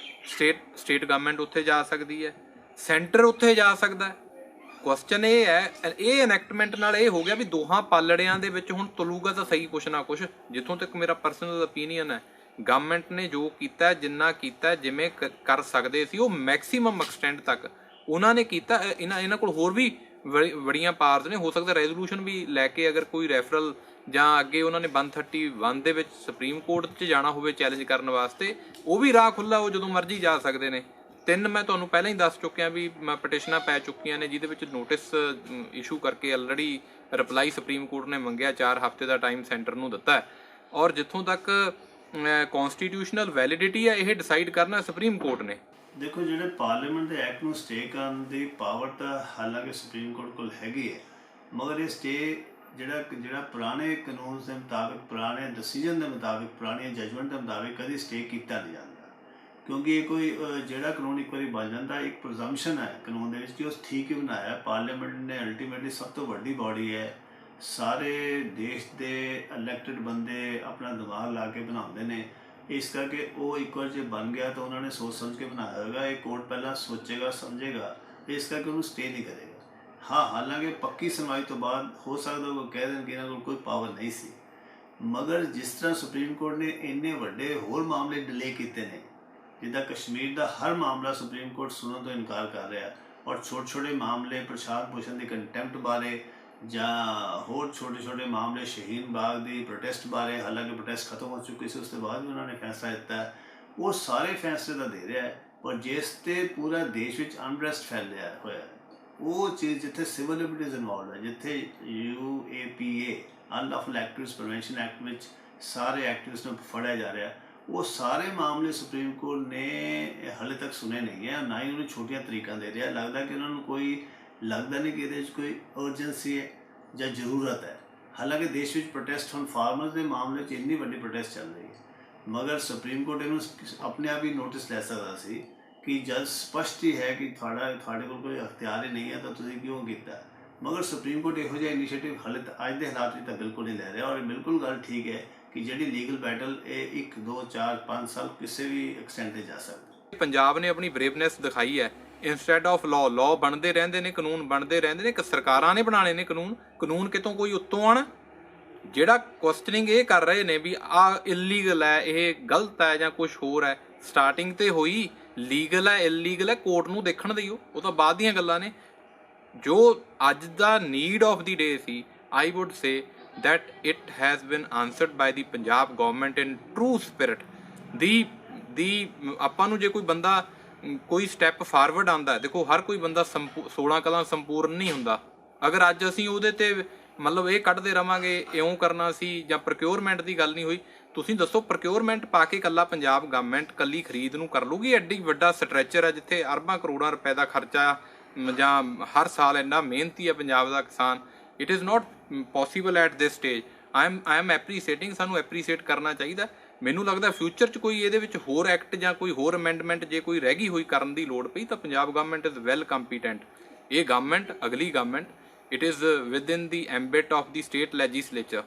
ਸਟੇਟ ਗਵਰਨਮੈਂਟ ਉੱਥੇ ਜਾ ਸਕਦੀ ਹੈ, ਸੈਂਟਰ ਉੱਥੇ ਜਾ ਸਕਦਾ ਹੈ। ਕੁਐਸਚਨ ਇਹ ਹੈ, ਇਹ ਐਨੈਕਟਮੈਂਟ ਨਾਲ ਇਹ ਹੋ ਗਿਆ ਵੀ ਦੋਹਾਂ ਪਾਲੜਿਆਂ ਦੇ ਵਿੱਚ ਹੁਣ ਤਲੂਗਾ ਤਾਂ ਸਹੀ ਕੁਛ ਨਾ ਕੁਛ। ਜਿੱਥੋਂ ਤੱਕ ਮੇਰਾ ਪਰਸਨਲ ਓਪੀਨੀਅਨ ਹੈ, ਗਵਰਨਮੈਂਟ ਨੇ ਜੋ ਕੀਤਾ, ਜਿੰਨਾ ਕੀਤਾ, ਜਿਵੇਂ ਕਰ ਸਕਦੇ ਸੀ ਉਹ ਮੈਕਸੀਮਮ ਐਕਸਟੈਂਟ ਤੱਕ ਉਹਨਾਂ ਨੇ ਕੀਤਾ। ਇਹਨਾਂ ਕੋਲ ਹੋਰ ਵੀ ਬੜੀਆਂ ਪਾਵਰਸ ਨੇ। ਹੋ ਸਕਦਾ ਰੈਜ਼ੋਲੂਸ਼ਨ ਵੀ ਲੈ ਕੇ ਅਗਰ ਕੋਈ ਰੈਫਰਲ ਜਾਂ ਅੱਗੇ ਉਹਨਾਂ ਨੇ 131 ਦੇ ਵਿੱਚ ਸੁਪਰੀਮ ਕੋਰਟ 'ਚ ਜਾਣਾ ਹੋਵੇ ਚੈਲੰਜ ਕਰਨ ਵਾਸਤੇ, ਉਹ ਵੀ ਰਾਹ ਖੁੱਲ੍ਹਾ, ਉਹ ਜਦੋਂ ਮਰਜ਼ੀ ਜਾ ਸਕਦੇ ਨੇ। 3 ਮੈਂ ਤੁਹਾਨੂੰ ਪਹਿਲਾਂ ਹੀ ਦੱਸ ਚੁੱਕਿਆ ਵੀ ਪਟੀਸ਼ਨਾਂ ਪੈ ਚੁੱਕੀਆਂ ਨੇ ਜਿਹਦੇ ਵਿੱਚ ਨੋਟਿਸ ਇਸ਼ੂ ਕਰਕੇ ਆਲਰੇਡੀ ਰਿਪਲਾਈ ਸੁਪਰੀਮ ਕੋਰਟ ਨੇ ਮੰਗਿਆ, 4 ਹਫ਼ਤੇ ਦਾ ਟਾਈਮ ਸੈਂਟਰ ਨੂੰ ਦਿੱਤਾ ਹੈ। ਔਰ ਜਿੱਥੋਂ ਤੱਕ ਕੌਨਸਟੀਟਿਊਸ਼ਨਲ ਵੈਲਿਡਿਟੀ ਹੈ, ਇਹ ਡਿਸਾਈਡ ਕਰਨਾ ਸੁਪਰੀਮ ਕੋਰਟ ਨੇ। ਦੇਖੋ, ਜਿਹੜੇ ਪਾਰਲੀਮੈਂਟ ਦੇ ਐਕਟ ਨੂੰ ਸਟੇ ਕਰਨ ਦੀ ਪਾਵਰ ਤਾਂ ਹਾਲਾਂਕਿ ਸੁਪਰੀਮ ਕੋਰਟ ਕੋਲ ਹੈਗੀ ਹੈ, ਮਗਰ ਇਹ ਸਟੇ ਜਿਹੜਾ ਪੁਰਾਣੇ ਕਾਨੂੰਨ ਦੇ ਮੁਤਾਬਿਕ, ਪੁਰਾਣੇ ਡਿਸੀਜਨ ਦੇ ਮੁਤਾਬਿਕ, ਪੁਰਾਣੀਆਂ ਜਜਮੈਂਟ ਦੇ ਮੁਤਾਬਿਕ ਕਦੀ ਸਟੇ ਕੀਤਾ ਨਹੀਂ ਜਾਂਦਾ। ਕਿਉਂਕਿ ਇਹ ਕੋਈ ਜਿਹੜਾ ਕਾਨੂੰਨ ਇੱਕ ਵਾਰੀ ਬਣ ਜਾਂਦਾ, ਇੱਕ ਪ੍ਰਜ਼ੰਪਸ਼ਨ ਹੈ ਕਾਨੂੰਨ ਦੇ ਵਿੱਚ ਕਿ ਉਹ ਠੀਕ ਹੀ ਬਣਾਇਆ। ਪਾਰਲੀਮੈਂਟ ਨੇ ਅਲਟੀਮੇਟਲੀ ਸਭ ਤੋਂ ਵੱਡੀ ਬਾਡੀ ਹੈ, ਸਾਰੇ ਦੇਸ਼ ਦੇ ਇਲੈਕਟਡ ਬੰਦੇ ਆਪਣਾ ਦਿਮਾਗ ਲਾ ਕੇ ਬਣਾਉਂਦੇ ਨੇ। ਇਸ ਕਰਕੇ ਉਹ ਇੱਕ ਵਾਰ ਜੇ ਬਣ ਗਿਆ ਤਾਂ ਉਹਨਾਂ ਨੇ ਸੋਚ ਸਮਝ ਕੇ ਬਣਾਇਆ ਹੋਵੇਗਾ। ਇਹ ਕੋਰਟ ਪਹਿਲਾਂ ਸੋਚੇਗਾ, ਸਮਝੇਗਾ, ਇਸ ਕਰਕੇ ਉਹਨੂੰ ਸਟੇ ਨਹੀਂ ਕਰੇਗਾ। ਹਾਂ, ਹਾਲਾਂਕਿ ਪੱਕੀ ਸੁਣਵਾਈ ਤੋਂ ਬਾਅਦ ਹੋ ਸਕਦਾ ਉਹ ਕਹਿ ਦੇਣ ਕਿ ਇਹਨਾਂ ਕੋਲ ਕੋਈ ਪਾਵਰ ਨਹੀਂ ਸੀ। ਮਗਰ ਜਿਸ ਤਰ੍ਹਾਂ ਸੁਪਰੀਮ ਕੋਰਟ ਨੇ ਇੰਨੇ ਵੱਡੇ ਹੋਰ ਮਾਮਲੇ ਡਿਲੇ ਕੀਤੇ ਨੇ, ਜਿੱਦਾਂ ਕਸ਼ਮੀਰ ਦਾ ਹਰ ਮਾਮਲਾ ਸੁਪਰੀਮ ਕੋਰਟ ਸੁਣਨ ਤੋਂ ਇਨਕਾਰ ਕਰ ਰਿਹਾ, ਔਰ ਛੋਟੇ ਮਾਮਲੇ ਪ੍ਰਸ਼ਾਂਤ ਭੂਸ਼ਣ ਦੀ ਕੰਟੈਂਪਟ ਬਾਰੇ ਜਾਂ ਹੋਰ ਛੋਟੇ ਮਾਮਲੇ ਸ਼ਹੀਨ ਬਾਗ ਦੀ ਪ੍ਰੋਟੈਸਟ ਬਾਰੇ, ਹਾਲਾਂਕਿ ਪ੍ਰੋਟੈਸਟ ਖਤਮ ਹੋ ਚੁੱਕੀ ਸੀ, ਉਸ ਤੋਂ ਬਾਅਦ ਵੀ ਉਹਨਾਂ ਨੇ ਫੈਸਲਾ ਦਿੱਤਾ। ਉਹ ਸਾਰੇ ਫੈਸਲੇ ਤਾਂ ਦੇ ਰਿਹਾ ਹੈ, ਪਰ ਜਿਸ 'ਤੇ ਪੂਰਾ ਦੇਸ਼ ਵਿੱਚ ਅਨਰੈਸਟ ਫੈਲਿਆ ਹੋਇਆ, ਉਹ ਚੀਜ਼ ਜਿੱਥੇ ਸਿਵਲ ਲਿਬਰਟੀਜ਼ ਇਨਵੋਲਵ ਹੈ, ਜਿੱਥੇ UAPA unlawful activities prevention act ਵਿੱਚ ਸਾਰੇ ਐਕਟਿਵਿਸਟ ਨੂੰ ਫੜਿਆ ਜਾ ਰਿਹਾ, ਉਹ ਸਾਰੇ ਮਾਮਲੇ ਸੁਪਰੀਮ ਕੋਰਟ ਨੇ ਹਾਲੇ ਤੱਕ ਸੁਣੇ ਨਹੀਂ ਹੈ। ਨਾ ਹੀ ਉਹਨੂੰ ਛੋਟੀਆਂ ਤਰੀਕਾਂ ਦੇ ਰਿਹਾ। ਲੱਗਦਾ ਕਿ ਉਹਨਾਂ ਨੂੰ ਕੋਈ ਲੱਗਦਾ ਨਹੀਂ ਕਿ ਇਹਦੇ ਵਿੱਚ ਕੋਈ ਅਰਜੈਂਸੀ ਹੈ। ਜਾਂ ਜ਼ਰੂਰਤ ਹੈ। ਹਾਲਾਂਕਿ ਦੇਸ਼ ਵਿੱਚ ਪ੍ਰੋਟੈਸਟ ਹੁਣ ਫਾਰਮਰਸ ਦੇ ਮਾਮਲੇ 'ਚ ਇੰਨੀ ਵੱਡੀ ਪ੍ਰੋਟੈਸਟ ਚੱਲ ਰਹੀ ਹੈ, ਮਗਰ ਸੁਪਰੀਮ ਕੋਰਟ ਇਹਨੂੰ ਆਪਣੇ ਆਪ ਹੀ ਨੋਟਿਸ ਲੈ ਸਕਦਾ ਸੀ ਕਿ ਜਦ ਸਪਸ਼ਟ ਹੀ ਹੈ ਕਿ ਤੁਹਾਡੇ ਕੋਲ ਕੋਈ ਅਖਤਿਆਰ ਹੀ ਨਹੀਂ ਹੈ ਤਾਂ ਤੁਸੀਂ ਕਿਉਂ ਕੀਤਾ। ਮਗਰ ਸੁਪਰੀਮ ਕੋਰਟ ਇਹੋ ਜਿਹਾ ਇਨੀਸ਼ੀਏਟਿਵ ਹਾਲੇ ਅੱਜ ਦੇ ਹਾਲਾਤ ਵਿੱਚ ਤਾਂ ਬਿਲਕੁਲ ਨਹੀਂ ਲੈ ਰਿਹਾ, ਔਰ ਬਿਲਕੁਲ ਗੱਲ ਠੀਕ ਹੈ ਕਿ ਜਿਹੜੀ ਲੀਗਲ ਬੈਟਲ ਇਹ 1 2 4 5 ਸਾਲ ਕਿਸੇ ਵੀ ਐਕਸਟੈਂਟ 'ਤੇ ਜਾ ਸਕਦੀ। ਪੰਜਾਬ ਨੇ ਆਪਣੀ ਬਰੇਵਨੈਸ ਦਿਖਾਈ ਹੈ। ਇੰਸਟੈਡ ਆਫ ਲਾਅ ਬਣਦੇ ਰਹਿੰਦੇ ਨੇ, ਕਾਨੂੰਨ ਬਣਦੇ ਰਹਿੰਦੇ ਨੇ, ਸਰਕਾਰਾਂ ਨੇ ਬਣਾਉਣੇ ਨੇ ਕਾਨੂੰਨ ਕਿਤੋਂ ਕੋਈ ਉੱਤੋਂ ਆਣ। ਜਿਹੜਾ ਕੁਐਸਚਨਿੰਗ ਇਹ ਕਰ ਰਹੇ ਨੇ ਵੀ ਆ ਇਲੀਗਲ ਹੈ, ਇਹ ਗਲਤ ਹੈ ਜਾਂ ਕੁਝ ਹੋਰ ਹੈ, ਸਟਾਰਟਿੰਗ ਤੇ ਹੋਈ ਲੀਗਲ ਹੈ ਇਲੀਗਲ ਹੈ, ਕੋਰਟ ਨੂੰ ਦੇਖਣ ਦਿਓ, ਉਹ ਤਾਂ ਬਾਅਦ ਦੀਆਂ ਗੱਲਾਂ ਨੇ। ਜੋ ਅੱਜ ਦਾ ਨੀਡ ਆਫ ਦੀ ਡੇ ਸੀ, I would say that it has been answered by the Punjab government in true spirit। ਦੀ ਆਪਾਂ ਨੂੰ ਜੇ ਕੋਈ ਬੰਦਾ ਕੋਈ ਸਟੈਪ ਫਾਰਵਰਡ ਆਉਂਦਾ, ਦੇਖੋ ਹਰ ਕੋਈ ਬੰਦਾ 16 ਕਲਾਂ ਸੰਪੂਰਨ ਨਹੀਂ ਹੁੰਦਾ। ਅਗਰ ਅੱਜ ਅਸੀਂ ਉਹਦੇ ਤੇ ਮਤਲਬ ਇਹ ਕੱਢਦੇ ਰਵਾਂਗੇ ਇਉਂ ਕਰਨਾ ਸੀ ਜਾਂ ਪ੍ਰੋਕਿਉਰਮੈਂਟ ਦੀ ਗੱਲ ਨਹੀਂ ਹੋਈ, ਤੁਸੀਂ ਦੱਸੋ ਪ੍ਰੋਕਿਉਰਮੈਂਟ ਪਾ ਕੇ ਕੱਲਾ ਪੰਜਾਬ ਗਵਰਨਮੈਂਟ ਕੱਲੀ ਖਰੀਦ ਨੂੰ ਕਰ ਲੂਗੀ? ਐਡੀ ਵੱਡਾ ਸਟਰੈਚਰ ਹੈ ਜਿੱਥੇ ਅਰਬਾਂ ਕਰੋੜਾਂ ਰੁਪਏ ਦਾ ਖਰਚਾ ਜਾਂ ਹਰ ਸਾਲ ਇੰਨਾ ਮਿਹਨਤੀ ਹੈ ਪੰਜਾਬ ਦਾ ਕਿਸਾਨ। It is not possible at this stage. I am appreciating, ਸਾਨੂੰ ਐਪਰੀਸ਼ੀਏਟ ਕਰਨਾ ਚਾਹੀਦਾ। ਮੈਨੂੰ ਲੱਗਦਾ ਫਿਊਚਰ 'ਚ ਕੋਈ ਇਹਦੇ ਵਿੱਚ ਹੋਰ ਐਕਟ ਜਾਂ ਕੋਈ ਹੋਰ ਅਮੈਂਡਮੈਂਟ ਜੇ ਕੋਈ ਰਹਿ ਗਈ ਹੋਈ ਕਰਨ ਦੀ ਲੋੜ ਪਈ ਤਾਂ Punjab government is well competent. ਇਹ ਗਵਰਨਮੈਂਟ ਅਗਲੀ government it is within the ਐਂਬਿਟ of the state legislature.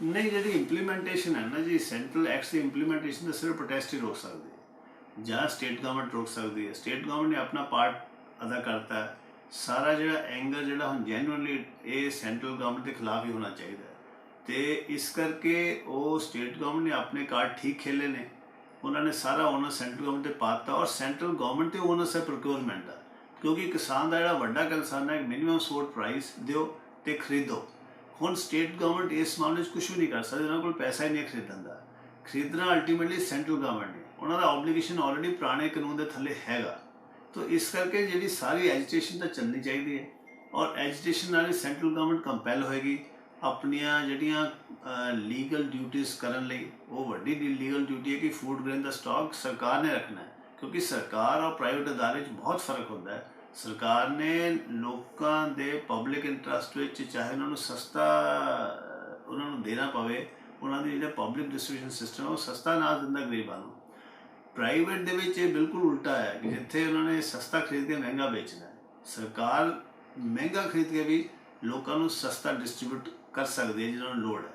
ਨਹੀਂ, ਜਿਹੜੀ ਇੰਪਲੀਮੈਂਟੇਸ਼ਨ ਹੈ ਨਾ ਜੀ, ਸੈਂਟਰਲ ਐਕਟਸ ਦੀ ਇੰਪਲੀਮੈਂਟੇਸ਼ਨ ਤਾਂ ਸਿਰਫ ਪ੍ਰੋਟੈਸਟ ਹੀ ਰੋਕ ਸਕਦੀ ਹੈ ਜਾਂ ਸਟੇਟ ਗਵਰਨਮੈਂਟ ਰੋਕ ਸਕਦੀ ਹੈ। ਸਟੇਟ ਗਵਰਨਮੈਂਟ ਨੇ ਆਪਣਾ ਪਾਰਟ ਅਦਾ ਕਰਤਾ ਹੈ। ਸਾਰਾ ਜਿਹੜਾ ਐਂਗਰ ਜਿਹੜਾ ਹੁਣ ਜੈਨੂਅਨਲੀ ਇਹ ਸੈਂਟਰਲ ਗਵਰਨਮੈਂਟ ਦੇ ਖਿਲਾਫ ਹੀ ਹੋਣਾ ਚਾਹੀਦਾ ਅਤੇ ਇਸ ਕਰਕੇ ਉਹ ਸਟੇਟ ਗਵਰਨਮੈਂਟ ਨੇ ਆਪਣੇ ਕਾਰਡ ਠੀਕ ਖੇਲੇ ਨੇ। ਉਹਨਾਂ ਨੇ ਸਾਰਾ ਓਨਰ ਸੈਂਟਰਲ ਗਵਰਨਮੈਂਟ 'ਤੇ ਪਾ ਦਿੱਤਾ, ਔਰ ਸੈਂਟਰਲ ਗਵਰਨਮੈਂਟ 'ਤੇ ਓਨਰਸ ਹੈ ਪ੍ਰੋਕਿਉਰਮੈਂਟ ਦਾ, ਕਿਉਂਕਿ ਕਿਸਾਨ ਦਾ ਜਿਹੜਾ ਵੱਡਾ ਕਿਸਾਨ ਹੈ ਮਿਨੀਮਮ ਸਪੋਰਟ ਪ੍ਰਾਈਸ ਦਿਓ ਅਤੇ ਖਰੀਦੋ। ਹੁਣ ਸਟੇਟ ਗਵਰਨਮੈਂਟ ਇਸ ਮਾਮਲੇ 'ਚ ਕੁਛ ਵੀ ਨਹੀਂ ਕਰ ਸਕਦੀ, ਉਹਨਾਂ ਕੋਲ ਪੈਸਾ ਹੀ ਨਹੀਂ ਖਰੀਦਣ ਦਾ। ਖਰੀਦਣਾ ਅਲਟੀਮੇਟਲੀ ਸੈਂਟਰਲ ਗਵਰਨਮੈਂਟ ਨੇ, ਉਹਨਾਂ ਦਾ ਓਬਲੀਗੇਸ਼ਨ ਆਲਰੇਡੀ ਪੁਰਾਣੇ ਕਾਨੂੰਨ ਦੇ ਥੱਲੇ ਹੈਗਾ। ਤਾਂ ਇਸ ਕਰਕੇ ਜਿਹੜੀ ਸਾਰੀ ਐਜੀਟੇਸ਼ਨ ਤਾਂ ਚੱਲਣੀ ਚਾਹੀਦੀ ਹੈ, ਔਰ ਐਜੀਟੇਸ਼ਨ ਨਾਲ ਸੈਂਟਰਲ ਗਵਰਨਮੈਂਟ ਕੰਪੈਲ ਹੋਏਗੀ ਆਪਣੀਆਂ ਜਿਹੜੀਆਂ ਲੀਗਲ ਡਿਊਟੀਜ਼ ਕਰਨ ਲਈ। ਉਹ ਵੱਡੀ ਲੀਗਲ ਡਿਊਟੀ ਹੈ ਕਿ ਫੂਡ ਗ੍ਰੇਨ ਦਾ ਸਟਾਕ ਸਰਕਾਰ ਨੇ ਰੱਖਣਾ ਹੈ, ਕਿਉਂਕਿ ਸਰਕਾਰ ਔਰ ਪ੍ਰਾਈਵੇਟ ਅਦਾਰੇ 'ਚ ਬਹੁਤ ਫਰਕ ਹੁੰਦਾ ਹੈ। ਸਰਕਾਰ ਨੇ ਲੋਕਾਂ ਦੇ ਪਬਲਿਕ ਇੰਟਰਸਟ ਵਿੱਚ ਚਾਹੇ ਉਹਨਾਂ ਨੂੰ ਸਸਤਾ ਉਹਨਾਂ ਨੂੰ ਦੇਣਾ ਪਵੇ, ਉਹਨਾਂ ਦੀ ਜਿਹੜਾ ਪਬਲਿਕ ਡਿਸਟ੍ਰੀਬਿਊਸ਼ਨ ਸਿਸਟਮ ਉਹ ਸਸਤਾ ਨਾ ਦਿੰਦਾ ਗਰੀਬਾਂ ਨੂੰ। ਪ੍ਰਾਈਵੇਟ ਦੇ ਵਿੱਚ ਇਹ ਬਿਲਕੁਲ ਉਲਟਾ ਹੈ ਕਿ ਜਿੱਥੇ ਉਹਨਾਂ ਨੇ ਸਸਤਾ ਖਰੀਦ ਕੇ ਮਹਿੰਗਾ ਵੇਚਣਾ ਹੈ, ਸਰਕਾਰ ਮਹਿੰਗਾ ਖਰੀਦ ਕੇ ਵੀ ਲੋਕਾਂ ਨੂੰ ਸਸਤਾ ਡਿਸਟਰੀਬਿਊਟ ਕਰ ਸਕਦੀ ਹੈ ਜਿਹਨਾਂ ਨੂੰ ਲੋੜ ਹੈ।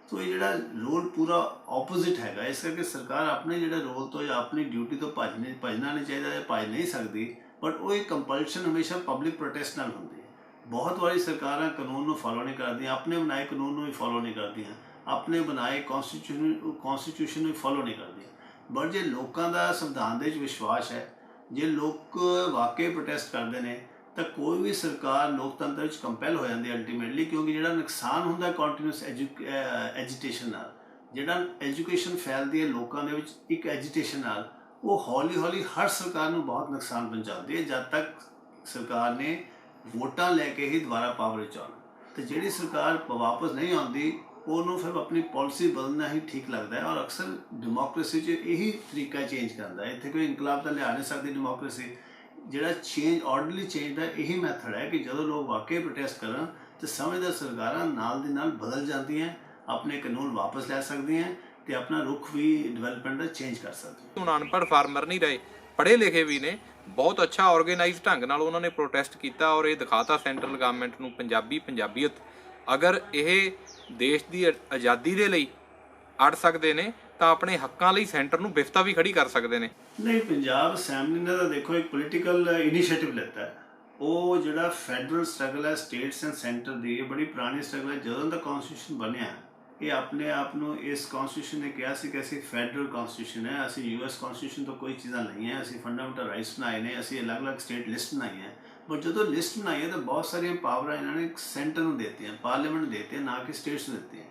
ਸੋ ਇਹ ਜਿਹੜਾ ਰੋਲ ਪੂਰਾ ਆਪੋਜ਼ਿਟ ਹੈਗਾ। ਇਸ ਕਰਕੇ ਸਰਕਾਰ ਆਪਣੇ ਜਿਹੜੇ ਰੋਲ ਤੋਂ ਜਾਂ ਆਪਣੀ ਡਿਊਟੀ ਤੋਂ ਭੱਜਣਾ ਨਹੀਂ ਚਾਹੀਦਾ ਜਾਂ ਭੱਜ ਨਹੀਂ ਸਕਦੀ, ਬਟ ਉਹ ਇੱਕ ਕੰਪਲਸ਼ਨ ਹਮੇਸ਼ਾ ਪਬਲਿਕ ਪ੍ਰੋਟੈਸਟ ਨਾਲ ਹੁੰਦੀ ਹੈ। ਬਹੁਤ ਵਾਰੀ ਸਰਕਾਰਾਂ ਕਾਨੂੰਨ ਨੂੰ ਫੋਲੋ ਨਹੀਂ ਕਰਦੀਆਂ, ਆਪਣੇ ਬਣਾਏ ਕਾਨੂੰਨ ਨੂੰ ਵੀ ਫੋਲੋ ਨਹੀਂ ਕਰਦੀਆਂ, ਆਪਣੇ ਬਣਾਏ ਕੌਨਸਟੀਟਿਊਸ਼ਨ ਨੂੰ ਵੀ ਫੋਲੋ ਨਹੀਂ ਕਰਦੀਆਂ। ਬਟ ਜੇ ਲੋਕਾਂ ਦਾ ਸੰਵਿਧਾਨ ਦੇ ਵਿੱਚ ਵਿਸ਼ਵਾਸ ਹੈ, ਜੇ ਲੋਕ ਵਾਕਈ ਪ੍ਰੋਟੈਸਟ ਕਰਦੇ ਨੇ ਤਾਂ ਕੋਈ ਵੀ ਸਰਕਾਰ ਲੋਕਤੰਤਰ ਵਿੱਚ ਕੰਪੈਲ ਹੋ ਜਾਂਦੀ ਹੈ ਅਲਟੀਮੇਟਲੀ, ਕਿਉਂਕਿ ਜਿਹੜਾ ਨੁਕਸਾਨ ਹੁੰਦਾ ਕੰਟੀਨਿਊਸ ਐਜੀਟੇਸ਼ਨ ਨਾਲ, ਜਿਹੜਾ ਐਜੂਕੇਸ਼ਨ ਫੈਲਦੀ ਹੈ ਲੋਕਾਂ ਦੇ ਵਿੱਚ ਇੱਕ ਐਜੀਟੇਸ਼ਨ ਨਾਲ, ਉਹ ਹੌਲੀ ਹੌਲੀ ਹਰ ਸਰਕਾਰ ਨੂੰ ਬਹੁਤ ਨੁਕਸਾਨ ਪਹੁੰਚਾਉਂਦੀ ਹੈ ਜਦ ਤੱਕ ਸਰਕਾਰ ਨੇ ਵੋਟਾਂ ਲੈ ਕੇ ਹੀ ਦੁਬਾਰਾ ਪਾਵਰ ਵਿੱਚ ਆਉਣਾ। ਅਤੇ ਜਿਹੜੀ ਸਰਕਾਰ ਵਾਪਸ ਨਹੀਂ ਆਉਂਦੀ ਉਹਨੂੰ ਫਿਰ ਆਪਣੀ ਪਾਲਿਸੀ ਬਦਲਣਾ ਹੀ ਠੀਕ ਲੱਗਦਾ ਹੈ, ਔਰ ਅਕਸਰ ਡੈਮੋਕ੍ਰੇਸੀ 'ਚ ਇਹੀ ਤਰੀਕਾ ਚੇਂਜ ਕਰਦਾ ਹੈ। ਇੱਥੇ ਕੋਈ ਇਨਕਲਾਬ ਤਾਂ ਲਿਆ ਨਹੀਂ ਸਕਦੀ ਡੈਮੋਕ੍ਰੇਸੀ। ਜਿਹੜਾ ਚੇਂਜ ਆਰਡਰਲੀ ਚੇਂਜ ਦਾ ਇਹੀ ਮੈਥਡ ਹੈ ਕਿ ਜਦੋਂ ਲੋਕ ਵਾਕਈ ਪ੍ਰੋਟੈਸਟ ਕਰਨ ਤਾਂ ਸਮਝਦਾਰ ਸਰਕਾਰਾਂ ਨਾਲ ਦੀ ਨਾਲ ਬਦਲ ਜਾਂਦੀਆਂ, ਆਪਣੇ ਕਾਨੂੰਨ ਵਾਪਸ ਲੈ ਸਕਦੀਆਂ ਅਤੇ ਆਪਣਾ ਰੁਖ ਵੀ ਡਿਵੈਲਪਮੈਂਟ ਦਾ ਚੇਂਜ ਕਰ ਸਕਦੀਆਂ। ਹੁਣ ਅਨਪੜ੍ਹ ਫਾਰਮਰ ਨਹੀਂ ਰਹੇ, ਪੜ੍ਹੇ ਲਿਖੇ ਵੀ ਨੇ, ਬਹੁਤ ਅੱਛਾ ਆਰਗੇਨਾਈਜ਼ ਢੰਗ ਨਾਲ ਉਹਨਾਂ ਨੇ ਪ੍ਰੋਟੈਸਟ ਕੀਤਾ ਔਰ ਇਹ ਦਿਖਾਤਾ ਸੈਂਟਰਲ ਗਵਰਨਮੈਂਟ ਨੂੰ ਪੰਜਾਬੀਅਤ। ਅਗਰ ਇਹ ਦੇਸ਼ ਦੀ ਆਜ਼ਾਦੀ ਦੇ ਲਈ ਅੜ ਸਕਦੇ ਨੇ ਤਾਂ ਆਪਣੇ ਹੱਕਾਂ ਲਈ ਸੈਂਟਰ ਨੂੰ ਬਿਫਤਾ ਵੀ ਖੜੀ ਕਰ ਸਕਦੇ ਨੇ। ਨਹੀਂ, ਪੰਜਾਬ ਅਸੈਂਬਲੀ ਨੇ ਤਾਂ ਦੇਖੋ ਇੱਕ ਪੋਲੀਟੀਕਲ ਇਨੀਸ਼ੀਏਟਿਵ ਲਿੱਤਾ ਹੈ। ਉਹ ਜਿਹੜਾ ਫੈਡਰਲ ਸਟਰਗਲ ਹੈ ਸਟੇਟਸ ਐਂਡ ਸੈਂਟਰ ਦੀ, ਇਹ ਬੜੀ ਪੁਰਾਣੀ ਸਟਰਗਲ ਹੈ। ਜਦੋਂ ਦਾ ਕੌਨਸਟੀਟਿਊਸ਼ਨ ਬਣਿਆ, ਇਹ ਆਪਣੇ ਆਪ ਨੂੰ ਇਸ ਕੌਨਸਟੀਟਿਊਸ਼ਨ ਨੇ ਕਿਹਾ ਸੀ ਕਿ ਅਸੀਂ ਫੈਡਰਲ ਕੌਨਸਟੀਟਿਊਸ਼ਨ ਹੈ, ਅਸੀਂ US ਕੌਨਸਟੀਟਿਊਸ਼ਨ ਤੋਂ ਕੋਈ ਚੀਜ਼ਾਂ ਨਹੀਂ ਹੈ, ਅਸੀਂ ਫੰਡਾਮੈਂਟਲ ਰਾਈਟਸ ਬਣਾਏ ਨੇ, ਅਸੀਂ ਅਲੱਗ-ਅਲੱਗ ਸਟੇਟ ਲਿਸਟ ਬਣਾਈ ਹੈ। ਬਟ ਜਦੋਂ ਲਿਸਟ ਬਣਾਈ ਹੈ ਤਾਂ ਬਹੁਤ ਸਾਰੀਆਂ ਪਾਵਰਾਂ ਇਹਨਾਂ ਨੇ ਸੈਂਟਰ ਨੂੰ ਦੇ ਦਿੱਤੀਆਂ, ਪਾਰਲੀਮੈਂਟ ਨੂੰ ਦੇ ਦਿੱਤੀਆਂ, ਨਾ ਕਿ ਸਟੇਟਸ ਨੂੰ ਦਿੱਤੀਆਂ।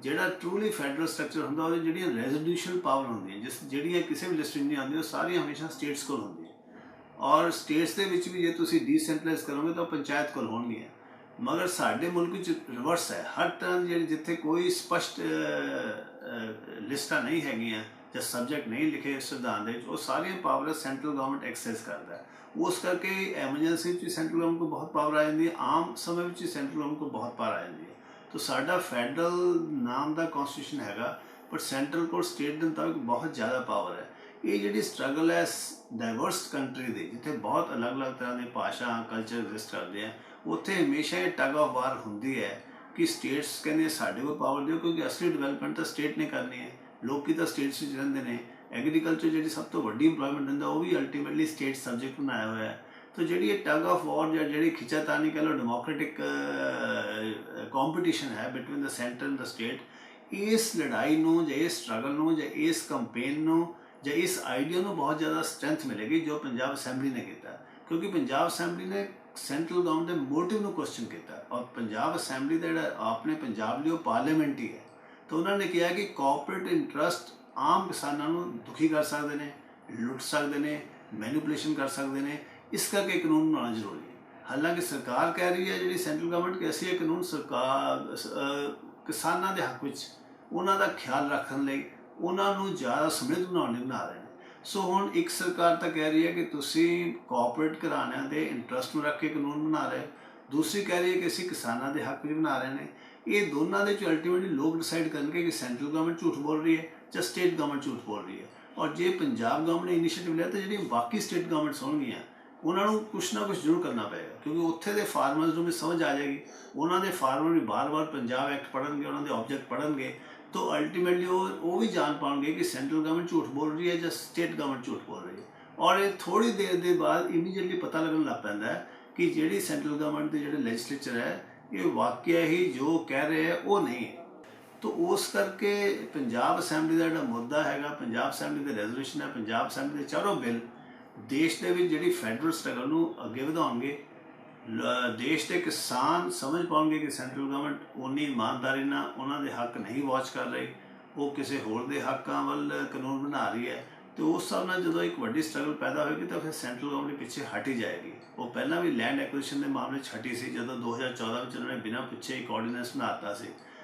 ਜਿਹੜਾ ਟਰੂਲੀ ਫੈਡਰਲ ਸਟਰਕਚਰ ਹੁੰਦਾ ਉਹਦੀ ਜਿਹੜੀਆਂ ਰੈਜ਼ੋਲੂਸ਼ਨ ਪਾਵਰ ਹੁੰਦੀਆਂ ਜਿਹੜੀਆਂ ਕਿਸੇ ਵੀ ਲਿਸਟ ਵਿੱਚ ਨਹੀਂ ਆਉਂਦੀਆਂ, ਉਹ ਸਾਰੀਆਂ ਹਮੇਸ਼ਾ ਸਟੇਟਸ ਕੋਲ ਹੁੰਦੀਆਂ। ਔਰ ਸਟੇਟਸ ਦੇ ਵਿੱਚ ਵੀ ਜੇ ਤੁਸੀਂ ਡੀਸੈਂਟਰਲਾਈਜ਼ ਕਰੋਗੇ ਤਾਂ ਪੰਚਾਇਤ ਕੋਲ ਹੋਣਗੀਆਂ। ਮਗਰ ਸਾਡੇ ਮੁਲਕ ਵਿੱਚ ਰਿਵਰਸ ਹੈ। ਹਰ ਤਰ੍ਹਾਂ ਦੀ ਜਿੱਥੇ ਕੋਈ ਸਪਸ਼ਟ ਲਿਸਟਾਂ ਨਹੀਂ ਹੈਗੀਆਂ, ਜਾਂ ਸਬਜੈਕਟ ਨਹੀਂ ਲਿਖੇ ਸੰਵਿਧਾਨ ਦੇ ਵਿੱਚ, ਉਹ ਸਾਰੀਆਂ ਪਾਵਰ ਸੈਂਟਰਲ ਗਵਰਨਮੈਂਟ ਐਕਸੈਸ ਕਰਦਾ ਹੈ। ਉਸ ਕਰਕੇ ਐਮਰਜੈਂਸੀ ਵਿੱਚ ਸੈਂਟਰਲ ਗਵਰਨਮੈਂਟ ਕੋਲ ਬਹੁਤ ਪਾਵਰ ਆ ਜਾਂਦੀ ਹੈ, ਆਮ ਸਮੇਂ ਵਿੱਚ ਸੈਂਟਰਲ ਗਵਰਨਮੈਂਟ ਕੋਲ ਬਹੁਤ ਪਾਵਰ ਆ ਜਾਂਦੀ ਹੈ। ਤਾਂ ਸਾਡਾ ਫੈਡਰਲ ਨਾਮ ਦਾ ਕਨਸਟੀਟਿਊਸ਼ਨ ਹੈਗਾ, ਪਰ ਸੈਂਟਰਲ ਕੋਲ ਸਟੇਟ ਦੇ ਮੁਤਾਬਿਕ ਬਹੁਤ ਜ਼ਿਆਦਾ ਪਾਵਰ ਹੈ। ਇਹ ਜਿਹੜੀ ਸਟਰਗਲ ਹੈ ਡਾਈਵਰਸ ਕੰਟਰੀ ਦੀ, ਜਿੱਥੇ ਬਹੁਤ ਅਲੱਗ-ਅਲੱਗ ਤਰ੍ਹਾਂ ਦੇ ਭਾਸ਼ਾ ਕਲਚਰ ਐਗਜ਼ਿਸਟ ਕਰਦੇ ਆ, ਉੱਥੇ ਹਮੇਸ਼ਾ ਇਹ ਟਗ ਆਫ ਵਾਰ ਹੁੰਦੀ ਹੈ ਕਿ ਸਟੇਟਸ ਕਹਿੰਦੇ ਸਾਡੇ ਕੋਲ ਪਾਵਰ ਦਿਓ, ਕਿਉਂਕਿ ਅਸਲੀ ਡਿਵੈਲਪਮੈਂਟ ਤਾਂ ਸਟੇਟ ਨੇ ਕਰਨੀ ਹੈ। ਲੋਕੀ ਤਾਂ ਸਟੇਟਸ ਵਿੱਚ ਰਹਿੰਦੇ ਨੇ। ਐਗਰੀਕਲਚਰ ਜਿਹੜੀ ਸਭ ਤੋਂ ਵੱਡੀ ਇੰਪਲੋਇਮੈਂਟ ਦਿੰਦਾ, ਉਹ ਵੀ ਅਲਟੀਮੇਟਲੀ ਸਟੇਟ ਸਬਜੈਕਟ ਬਣਾਇਆ ਹੋਇਆ ਹੈ। ਤਾਂ ਜਿਹੜੀ ਇਹ ਟਗ ਆਫ ਵਾਰ ਜਾਂ ਜਿਹੜੀ ਖਿੱਚਾਤਾਨੀ ਕਹਿ ਲਓ ਡੈਮੋਕ੍ਰੈਟਿਕ ਕੰਪੀਟੀਸ਼ਨ ਹੈ between the centre and the state, ਇਸ ਲੜਾਈ ਨੂੰ ਜਾਂ ਇਸ ਸਟਰਗਲ ਨੂੰ ਜਾਂ ਇਸ ਕੰਪੇਨ ਨੂੰ ਜਾਂ ਇਸ ਆਈਡੀਆ ਨੂੰ ਬਹੁਤ ਜ਼ਿਆਦਾ ਸਟਰੈਂਥ ਮਿਲੇਗੀ ਜੋ ਪੰਜਾਬ ਅਸੈਂਬਲੀ ਨੇ ਕੀਤਾ। ਕਿਉਂਕਿ ਪੰਜਾਬ ਅਸੈਂਬਲੀ ਨੇ ਸੈਂਟਰਲ ਗਵਰਨਮੈਂਟ ਦੇ ਮੋਟਿਵ ਨੂੰ ਕੁਐਸਚਨ ਕੀਤਾ, ਔਰ ਪੰਜਾਬ ਅਸੈਂਬਲੀ ਦਾ ਜਿਹੜਾ ਆਪਣੇ ਪੰਜਾਬ ਲਈ ਉਹ ਪਾਰਲੀਮੈਂਟ ਹੀ ਹੈ। ਤਾਂ ਉਹਨਾਂ ਨੇ ਕਿਹਾ ਕਿ ਕਾਰਪੋਰੇਟ ਇੰਟਰਸਟ ਆਮ ਕਿਸਾਨਾਂ ਨੂੰ ਦੁਖੀ ਕਰ ਸਕਦੇ ਨੇ, ਲੁੱਟ ਸਕਦੇ ਨੇ, ਮੈਨੀਪੂਲੇਸ਼ਨ ਕਰ ਸਕਦੇ ਨੇ, ਇਸ ਕਰਕੇ ਕਾਨੂੰਨ ਬਣਾਉਣਾ ਜ਼ਰੂਰੀ ਹੈ। ਹਾਲਾਂਕਿ ਸਰਕਾਰ ਕਹਿ ਰਹੀ ਹੈ ਜਿਹੜੀ ਸੈਂਟਰਲ ਗਵਰਨਮੈਂਟ ਕਿ ਅਸੀਂ ਇਹ ਕਾਨੂੰਨ ਕਿਸਾਨਾਂ ਦੇ ਹੱਕ ਵਿੱਚ ਉਹਨਾਂ ਦਾ ਖਿਆਲ ਰੱਖਣ ਲਈ, ਉਹਨਾਂ ਨੂੰ ਜ਼ਿਆਦਾ ਸਮਰਿੱਧ ਬਣਾਉਣ ਲਈ ਬਣਾ ਰਹੇ ਨੇ। ਸੋ ਹੁਣ ਇੱਕ ਸਰਕਾਰ ਤਾਂ ਕਹਿ ਰਹੀ ਹੈ ਕਿ ਤੁਸੀਂ ਕਾਰਪੋਰੇਟ ਘਰਾਣਿਆਂ ਦੇ ਇੰਟਰਸਟ ਨੂੰ ਰੱਖ ਕੇ ਕਾਨੂੰਨ ਬਣਾ ਰਹੇ, ਦੂਸਰੀ ਕਹਿ ਰਹੀ ਹੈ ਕਿ ਅਸੀਂ ਕਿਸਾਨਾਂ ਦੇ ਹੱਕ ਵਿੱਚ ਬਣਾ ਰਹੇ ਨੇ। ਇਹ ਦੋਨਾਂ ਦੇ ਵਿੱਚ ਅਲਟੀਮੇਟਲੀ ਲੋਕ ਡਿਸਾਈਡ ਕਰਨਗੇ ਕਿ ਸੈਂਟਰਲ ਗਵਰਨਮੈਂਟ ਝੂਠ ਬੋਲ ਰਹੀ ਹੈ ਜਾਂ ਸਟੇਟ ਗਵਰਨਮੈਂਟ ਝੂਠ ਬੋਲ ਰਹੀ ਹੈ। ਔਰ ਜੇ ਪੰਜਾਬ ਗਵਰਨਮੈਂਟ ਨੇ ਇਨੀਸ਼ੀਏਟਿਵ ਲਿਆ ਤਾਂ ਜਿਹੜੀਆਂ ਬਾਕੀ ਸਟੇਟ ਗਵਰਨਮੈਂਟਸ ਹੋਣਗੀਆਂ ਉਹਨਾਂ ਨੂੰ ਕੁਛ ਨਾ ਕੁਛ ਜ਼ਰੂਰ ਕਰਨਾ ਪਏਗਾ, ਕਿਉਂਕਿ ਉੱਥੇ ਦੇ ਫਾਰਮਰਸ ਨੂੰ ਵੀ ਸਮਝ ਆ ਜਾਏਗੀ। ਉਹਨਾਂ ਦੇ ਫਾਰਮਰ ਵੀ ਬਾਰ-ਬਾਰ ਪੰਜਾਬ ਐਕਟ ਪੜ੍ਹਨਗੇ, ਉਹਨਾਂ ਦੇ ਆਬਜੈਕਟ ਪੜ੍ਹਨਗੇ, ਤਾਂ ਅਲਟੀਮੇਟਲੀ ਉਹ ਵੀ ਜਾਣ ਪਾਉਣਗੇ ਕਿ ਸੈਂਟਰਲ ਗਵਰਨਮੈਂਟ ਝੂਠ ਬੋਲ ਰਹੀ ਹੈ ਜਾਂ ਸਟੇਟ ਗਵਰਨਮੈਂਟ ਝੂਠ ਬੋਲ ਰਹੀ ਹੈ। ਔਰ ਇਹ ਥੋੜ੍ਹੀ ਦੇਰ ਦੇ ਬਾਅਦ ਇਮੀਡੀਏਟਲੀ ਪਤਾ ਲੱਗਣ ਲੱਗ ਪੈਂਦਾ ਹੈ ਕਿ ਜਿਹੜੀ ਸੈਂਟਰਲ ਗਵਰਨਮੈਂਟ ਦੇ ਜਿਹੜੇ ਲੈਜਿਸਲੇਚਰ ਹੈ ਇਹ ਵਾਕਿਆ ਹੀ ਜੋ ਕਹਿ ਰਹੇ ਹੈ ਉਹ ਨਹੀਂ ਹੈ। ਤਾਂ ਉਸ ਕਰਕੇ ਪੰਜਾਬ ਅਸੈਂਬਲੀ ਦਾ ਜਿਹੜਾ ਮੁੱਦਾ ਹੈਗਾ, ਪੰਜਾਬ ਅਸੈਂਬਲੀ ਦੇ ਰੈਜ਼ੋਲੂਸ਼ਨ ਹੈ, ਪੰਜਾਬ ਅਸੈਂਬਲੀ ਦੇ ਚਾਰੋਂ ਬਿੱਲ ਦੇਸ਼ ਦੇ ਵਿੱਚ ਜਿਹੜੀ ਫੈਡਰਲ ਸਟਰਗਲ ਨੂੰ ਅੱਗੇ ਵਧਾਉਣਗੇ। ਦੇਸ਼ ਦੇ ਕਿਸਾਨ ਸਮਝ ਪਾਉਣਗੇ ਕਿ ਸੈਂਟਰਲ ਗਵਰਨਮੈਂਟ ਉਨੀ ਇਮਾਨਦਾਰੀ ਨਾਲ ਉਹਨਾਂ ਦੇ ਹੱਕ ਨਹੀਂ ਵਾਚ ਕਰ ਰਹੀ, ਉਹ ਕਿਸੇ ਹੋਰ ਦੇ ਹੱਕਾਂ ਵੱਲ ਕਾਨੂੰਨ ਬਣਾ ਰਹੀ ਹੈ। ਅਤੇ ਉਸ ਹਿਸਾਬ ਨਾਲ ਜਦੋਂ ਇੱਕ ਵੱਡੀ ਸਟਰਗਲ ਪੈਦਾ ਹੋਏਗੀ ਤਾਂ ਫਿਰ ਸੈਂਟਰਲ ਗਵਰਨਮੈਂਟ ਪਿੱਛੇ ਹਟ ਹੀ ਜਾਏਗੀ। ਉਹ ਪਹਿਲਾਂ ਵੀ ਲੈਂਡ ਐਕੁਇਜ਼ੀਸ਼ਨ ਦੇ ਮਾਮਲੇ 'ਚ ਹਟੀ ਸੀ, ਜਦੋਂ 2014 ਵਿੱਚ ਉਹਨਾਂ ਨੇ ਬਿਨਾਂ ਪੁੱਛੇ ਇੱਕ ਆਰਡੀਨੈਂਸ ਬਣਾ ਦਿੱਤਾ ਸੀ।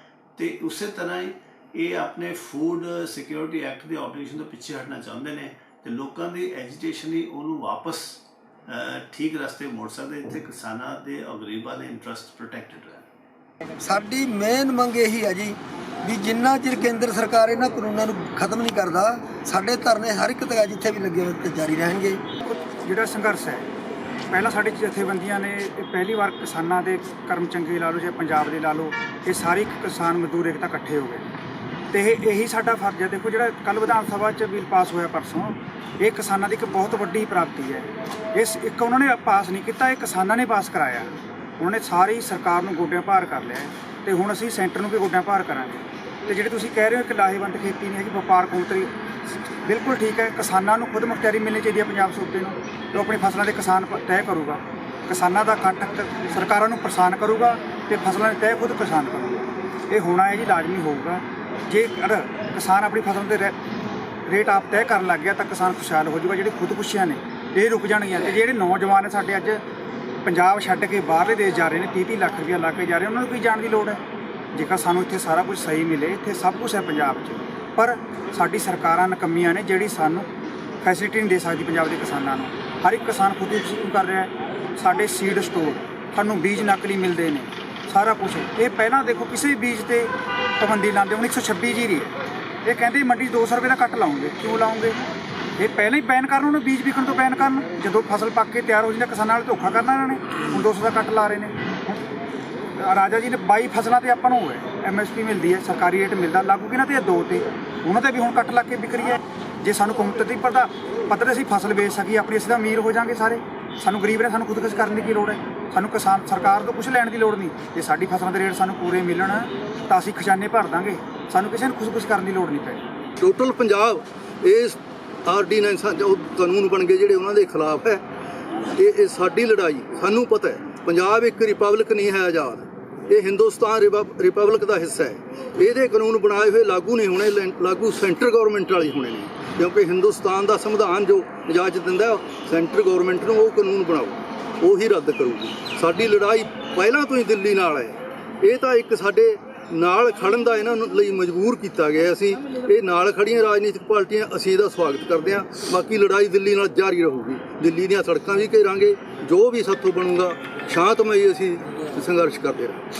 ਅਤੇ ਉਸੇ ਤਰ੍ਹਾਂ ਹੀ ਇਹ ਆਪਣੇ ਫੂਡ ਸਿਕਿਉਰਿਟੀ ਐਕਟ ਦੇ ਆਬਲੀਗੇਸ਼ਨ ਤੋਂ ਪਿੱਛੇ ਹਟਣਾ ਚਾਹੁੰਦੇ ਨੇ ਅਤੇ ਲੋਕਾਂ ਦੀ ਐਜੀਟੇਸ਼ਨ ਹੀ ਉਹਨੂੰ ਵਾਪਸ ਠੀਕ ਰਸਤੇ ਮੋੜ ਸਕਦੇ, ਇੱਥੇ ਕਿਸਾਨਾਂ ਦੇ ਔਰ ਗਰੀਬਾਂ ਦੇ ਇੰਟਰਸਟ ਪ੍ਰੋਟੈਕਟਡ ਰਹਿਣ। ਸਾਡੀ ਮੇਨ ਮੰਗ ਇਹੀ ਹੈ ਜੀ ਵੀ ਜਿੰਨਾ ਚਿਰ ਕੇਂਦਰ ਸਰਕਾਰ ਇਹਨਾਂ ਕਾਨੂੰਨਾਂ ਨੂੰ ਖਤਮ ਨਹੀਂ ਕਰਦਾ, ਸਾਡੇ ਧਰਨੇ ਹਰ ਇੱਕ ਜਗ੍ਹਾ ਜਿੱਥੇ ਵੀ ਲੱਗੇ ਹੋਏ ਤੇ ਜਾਰੀ ਰਹਿਣਗੇ। ਜਿਹੜਾ ਸੰਘਰਸ਼ ਹੈ ਪਹਿਲਾਂ ਸਾਡੇ ਜਥੇਬੰਦੀਆਂ ਨੇ ਪਹਿਲੀ ਵਾਰ ਕਿਸਾਨਾਂ ਦੇ ਕਰਮ ਚੰਗੇ ਲਾ ਲਓ ਜਾਂ ਪੰਜਾਬ ਦੇ ਲਾ ਲਓ, ਇਹ ਸਾਰੇ ਕਿਸਾਨ ਮਜ਼ਦੂਰ ਏਕਤਾ ਇਕੱਠੇ ਹੋ ਗਏ ਅਤੇ ਇਹੀ ਸਾਡਾ ਫਰਜ਼ ਹੈ। ਦੇਖੋ ਜਿਹੜਾ ਕੱਲ੍ਹ ਵਿਧਾਨ ਸਭਾ 'ਚ ਬਿੱਲ ਪਾਸ ਹੋਇਆ ਪਰਸੋਂ, ਇਹ ਕਿਸਾਨਾਂ ਦੀ ਇੱਕ ਬਹੁਤ ਵੱਡੀ ਪ੍ਰਾਪਤੀ ਹੈ। ਇਸ ਇੱਕ ਉਹਨਾਂ ਨੇ ਪਾਸ ਨਹੀਂ ਕੀਤਾ, ਇਹ ਕਿਸਾਨਾਂ ਨੇ ਪਾਸ ਕਰਾਇਆ। ਉਹਨਾਂ ਨੇ ਸਾਰੀ ਸਰਕਾਰ ਨੂੰ ਗੋਡਿਆਂ ਭਾਰ ਕਰ ਲਿਆ ਅਤੇ ਹੁਣ ਅਸੀਂ ਸੈਂਟਰ ਨੂੰ ਵੀ ਗੋਡਿਆਂ ਭਾਰ ਕਰਾਂਗੇ। ਅਤੇ ਜਿਹੜੇ ਤੁਸੀਂ ਕਹਿ ਰਹੇ ਹੋ ਕਿ ਲਾਹੇਵੰਦ ਖੇਤੀ ਨਹੀਂ ਹੈਗੀ, ਵਪਾਰਕ ਕੌਂਤਰੀ, ਬਿਲਕੁਲ ਠੀਕ ਹੈ। ਕਿਸਾਨਾਂ ਨੂੰ ਖੁਦ ਮੁਖਤਿਆਰੀ ਮਿਲਣੀ ਚਾਹੀਦੀ ਹੈ ਪੰਜਾਬ ਸੂਬੇ ਨੂੰ, ਜੋ ਆਪਣੀ ਫਸਲਾਂ ਦੇ ਕਿਸਾਨ ਤੈਅ ਕਰੂਗਾ। ਕਿਸਾਨਾਂ ਦਾ ਕੰਟੈਕਟ ਸਰਕਾਰਾਂ ਨੂੰ ਪ੍ਰਸਾਨ ਕਰੂਗਾ ਅਤੇ ਫਸਲਾਂ ਦੇ ਤੈਅ ਖੁਦ ਕਿਸਾਨ ਕਰੂਗਾ। ਇਹ ਹੋਣਾ ਹੈ ਜੀ, ਲਾਜ਼ਮੀ ਹੋਊਗਾ। ਜੇਕਰ ਕਿਸਾਨ ਆਪਣੀ ਫਸਲ ਦੇ ਰੇਟ ਆਪ ਤੈਅ ਕਰਨ ਲੱਗ ਗਿਆ ਤਾਂ ਕਿਸਾਨ ਖੁਸ਼ਹਾਲ ਹੋ ਜਾਊਗਾ। ਜਿਹੜੀ ਖੁਦਕੁਸ਼ੀਆਂ ਨੇ ਇਹ ਰੁਕ ਜਾਣਗੀਆਂ। ਅਤੇ ਜਿਹੜੇ ਨੌਜਵਾਨ ਨੇ ਸਾਡੇ ਅੱਜ ਪੰਜਾਬ ਛੱਡ ਕੇ ਬਾਹਰਲੇ ਦੇਸ਼ ਜਾ ਰਹੇ ਨੇ, 30-30 ਲੱਖ ਰੁਪਇਆ ਲਾ ਕੇ ਜਾ ਰਹੇ, ਉਹਨਾਂ ਨੂੰ ਕੋਈ ਜਾਣ ਦੀ ਲੋੜ ਹੈ? ਜੇਕਰ ਸਾਨੂੰ ਇੱਥੇ ਸਾਰਾ ਕੁਝ ਸਹੀ ਮਿਲੇ, ਇੱਥੇ ਸਭ ਕੁਝ ਹੈ ਪੰਜਾਬ 'ਚ, ਪਰ ਸਾਡੀ ਸਰਕਾਰਾਂ ਨਕੰਮੀਆਂ ਨੇ ਜਿਹੜੀ ਸਾਨੂੰ ਫੈਸਿਲਿਟੀ ਨਹੀਂ ਦੇ ਸਕਦੀ ਪੰਜਾਬ ਦੇ ਕਿਸਾਨਾਂ ਨੂੰ। ਹਰ ਇੱਕ ਕਿਸਾਨ ਖੁਦਕੁਸ਼ੀ ਕਰ ਰਿਹਾ। ਸਾਡੇ ਸੀਡ ਸਟੋਰ ਸਾਨੂੰ ਬੀਜ ਨਕਲੀ ਮਿਲਦੇ ਨੇ, ਸਾਰਾ ਕੁਝ। ਇਹ ਪਹਿਲਾਂ ਦੇਖੋ ਕਿਸੇ ਬੀਜ 'ਤੇ ਪਾਬੰਦੀ ਲਾਉਂਦੇ, ਹੁਣ 126 ਜੀਰੀ ਹੈ। ਇਹ ਕਹਿੰਦੇ ਮੰਡੀ 200 ਰੁਪਏ ਦਾ ਕੱਟ ਲਾਉਂਗੇ। ਕਿਉਂ ਲਾਉਂਗੇ? ਇਹ ਪਹਿਲਾਂ ਹੀ ਬੈਨ ਕਰਨ, ਉਹਨੂੰ ਬੀਜ ਵਿਕਣ ਤੋਂ ਬੈਨ ਕਰਨ। ਜਦੋਂ ਫਸਲ ਪੱਕ ਕੇ ਤਿਆਰ ਹੋ ਜਾਂਦੀ ਕਿਸਾਨਾਂ ਨਾਲ ਧੋਖਾ ਕਰਨਾ ਇਹਨਾਂ ਨੇ। ਹੁਣ 200 ਦਾ ਕੱਟ ਲਾ ਰਹੇ ਨੇ। ਰਾਜਾ ਜੀ ਨੇ 22 ਫਸਲਾਂ 'ਤੇ ਆਪਾਂ ਨੂੰ MSP ਮਿਲਦੀ ਹੈ, ਸਰਕਾਰੀ ਰੇਟ ਮਿਲਦਾ, ਲਾਗੂ ਕਿਹਨਾਂ 'ਤੇ 2 'ਤੇ, ਉਹਨਾਂ 'ਤੇ ਵੀ ਹੁਣ ਕੱਟ ਲਾ ਕੇ ਵਿਕ ਰਹੀ ਹੈ। ਜੇ ਸਾਨੂੰ ਕੌਂਤਰੀ ਪੱਧਰ ਅਸੀਂ ਫਸਲ ਵੇਚ ਸਕੀਏ ਆਪਣੀ, ਅਸੀਂ ਤਾਂ ਅਮੀਰ ਹੋ ਜਾਵਾਂਗੇ ਸਾਰੇ। ਸਾਨੂੰ ਗਰੀਬ ਨੇ, ਸਾਨੂੰ ਖੁਦਕੁਸ਼ੀ ਕਰਨ ਦੀ ਕੀ ਲੋੜ ਹੈ? ਸਾਨੂੰ ਕਿਸਾਨ ਸਰਕਾਰ ਤੋਂ ਕੁਝ ਲੈਣ ਦੀ ਲੋੜ ਨਹੀਂ। ਜੇ ਸਾਡੀ ਫਸਲਾਂ ਦੇ ਰੇਟ ਸਾਨੂੰ ਪੂਰੇ ਮਿਲਣ ਤਾਂ ਅਸੀਂ ਖਜ਼ਾਨੇ ਭਰ ਦਾਂਗੇ, ਸਾਨੂੰ ਕਿਸੇ ਨੂੰ ਖੁਦਕੁਸ਼ੀ ਕਰਨ ਦੀ ਲੋੜ ਨਹੀਂ ਪੈਣੀ। ਟੋਟਲ ਪੰਜਾਬ ਇਸ ਆਰਡੀਨੈਂਸਾਂ ਜੋ ਕਾਨੂੰਨ ਬਣ ਗਏ ਜਿਹੜੇ ਉਹਨਾਂ ਦੇ ਖਿਲਾਫ ਹੈ। ਇਹ ਸਾਡੀ ਲੜਾਈ, ਸਾਨੂੰ ਪਤਾ ਹੈ ਪੰਜਾਬ ਇੱਕ ਰਿਪਬਲਿਕ ਨਹੀਂ ਹੈ ਆਜ਼ਾਦ, ਇਹ ਹਿੰਦੁਸਤਾਨ ਰਿਪਬਲਿਕ ਦਾ ਹਿੱਸਾ ਹੈ। ਇਹਦੇ ਕਾਨੂੰਨ ਬਣਾਏ ਹੋਏ ਲਾਗੂ ਨਹੀਂ ਹੋਣੇ, ਲਾਗੂ ਸੈਂਟਰ ਗਵਰਨਮੈਂਟ ਵਾਲੇ ਹੋਣੇ ਨੇ, ਕਿਉਂਕਿ ਹਿੰਦੁਸਤਾਨ ਦਾ ਸੰਵਿਧਾਨ ਜੋ ਇਜਾਜ਼ਤ ਦਿੰਦਾ ਸੈਂਟਰ ਗਵਰਨਮੈਂਟ ਨੂੰ, ਉਹ ਕਾਨੂੰਨ ਬਣਾਓ, ਉਹੀ ਰੱਦ ਕਰੂਗੀ। ਸਾਡੀ ਲੜਾਈ ਪਹਿਲਾਂ ਤੋਂ ਹੀ ਦਿੱਲੀ ਨਾਲ ਹੈ। ਇਹ ਤਾਂ ਇੱਕ ਸਾਡੇ ਨਾਲ ਖੜਨ ਦਾ ਇਹਨਾਂ ਨੂੰ ਲਈ ਮਜਬੂਰ ਕੀਤਾ ਗਿਆ। ਅਸੀਂ ਇਹ ਨਾਲ ਖੜੀਆਂ ਰਾਜਨੀਤਿਕ ਪਾਰਟੀਆਂ, ਅਸੀਂ ਇਹਦਾ ਸਵਾਗਤ ਕਰਦੇ ਹਾਂ। ਬਾਕੀ ਲੜਾਈ ਦਿੱਲੀ ਨਾਲ ਜਾਰੀ ਰਹੂਗੀ। ਦਿੱਲੀ ਦੀਆਂ ਸੜਕਾਂ ਵੀ ਘੇਰਾਂਗੇ, ਜੋ ਵੀ ਸਾਥੋਂ ਬਣੂਗਾ ਸ਼ਾਂਤਮਈ ਅਸੀਂ ਸੰਘਰਸ਼ ਕਰਦੇ ਰਹਾਂਗੇ।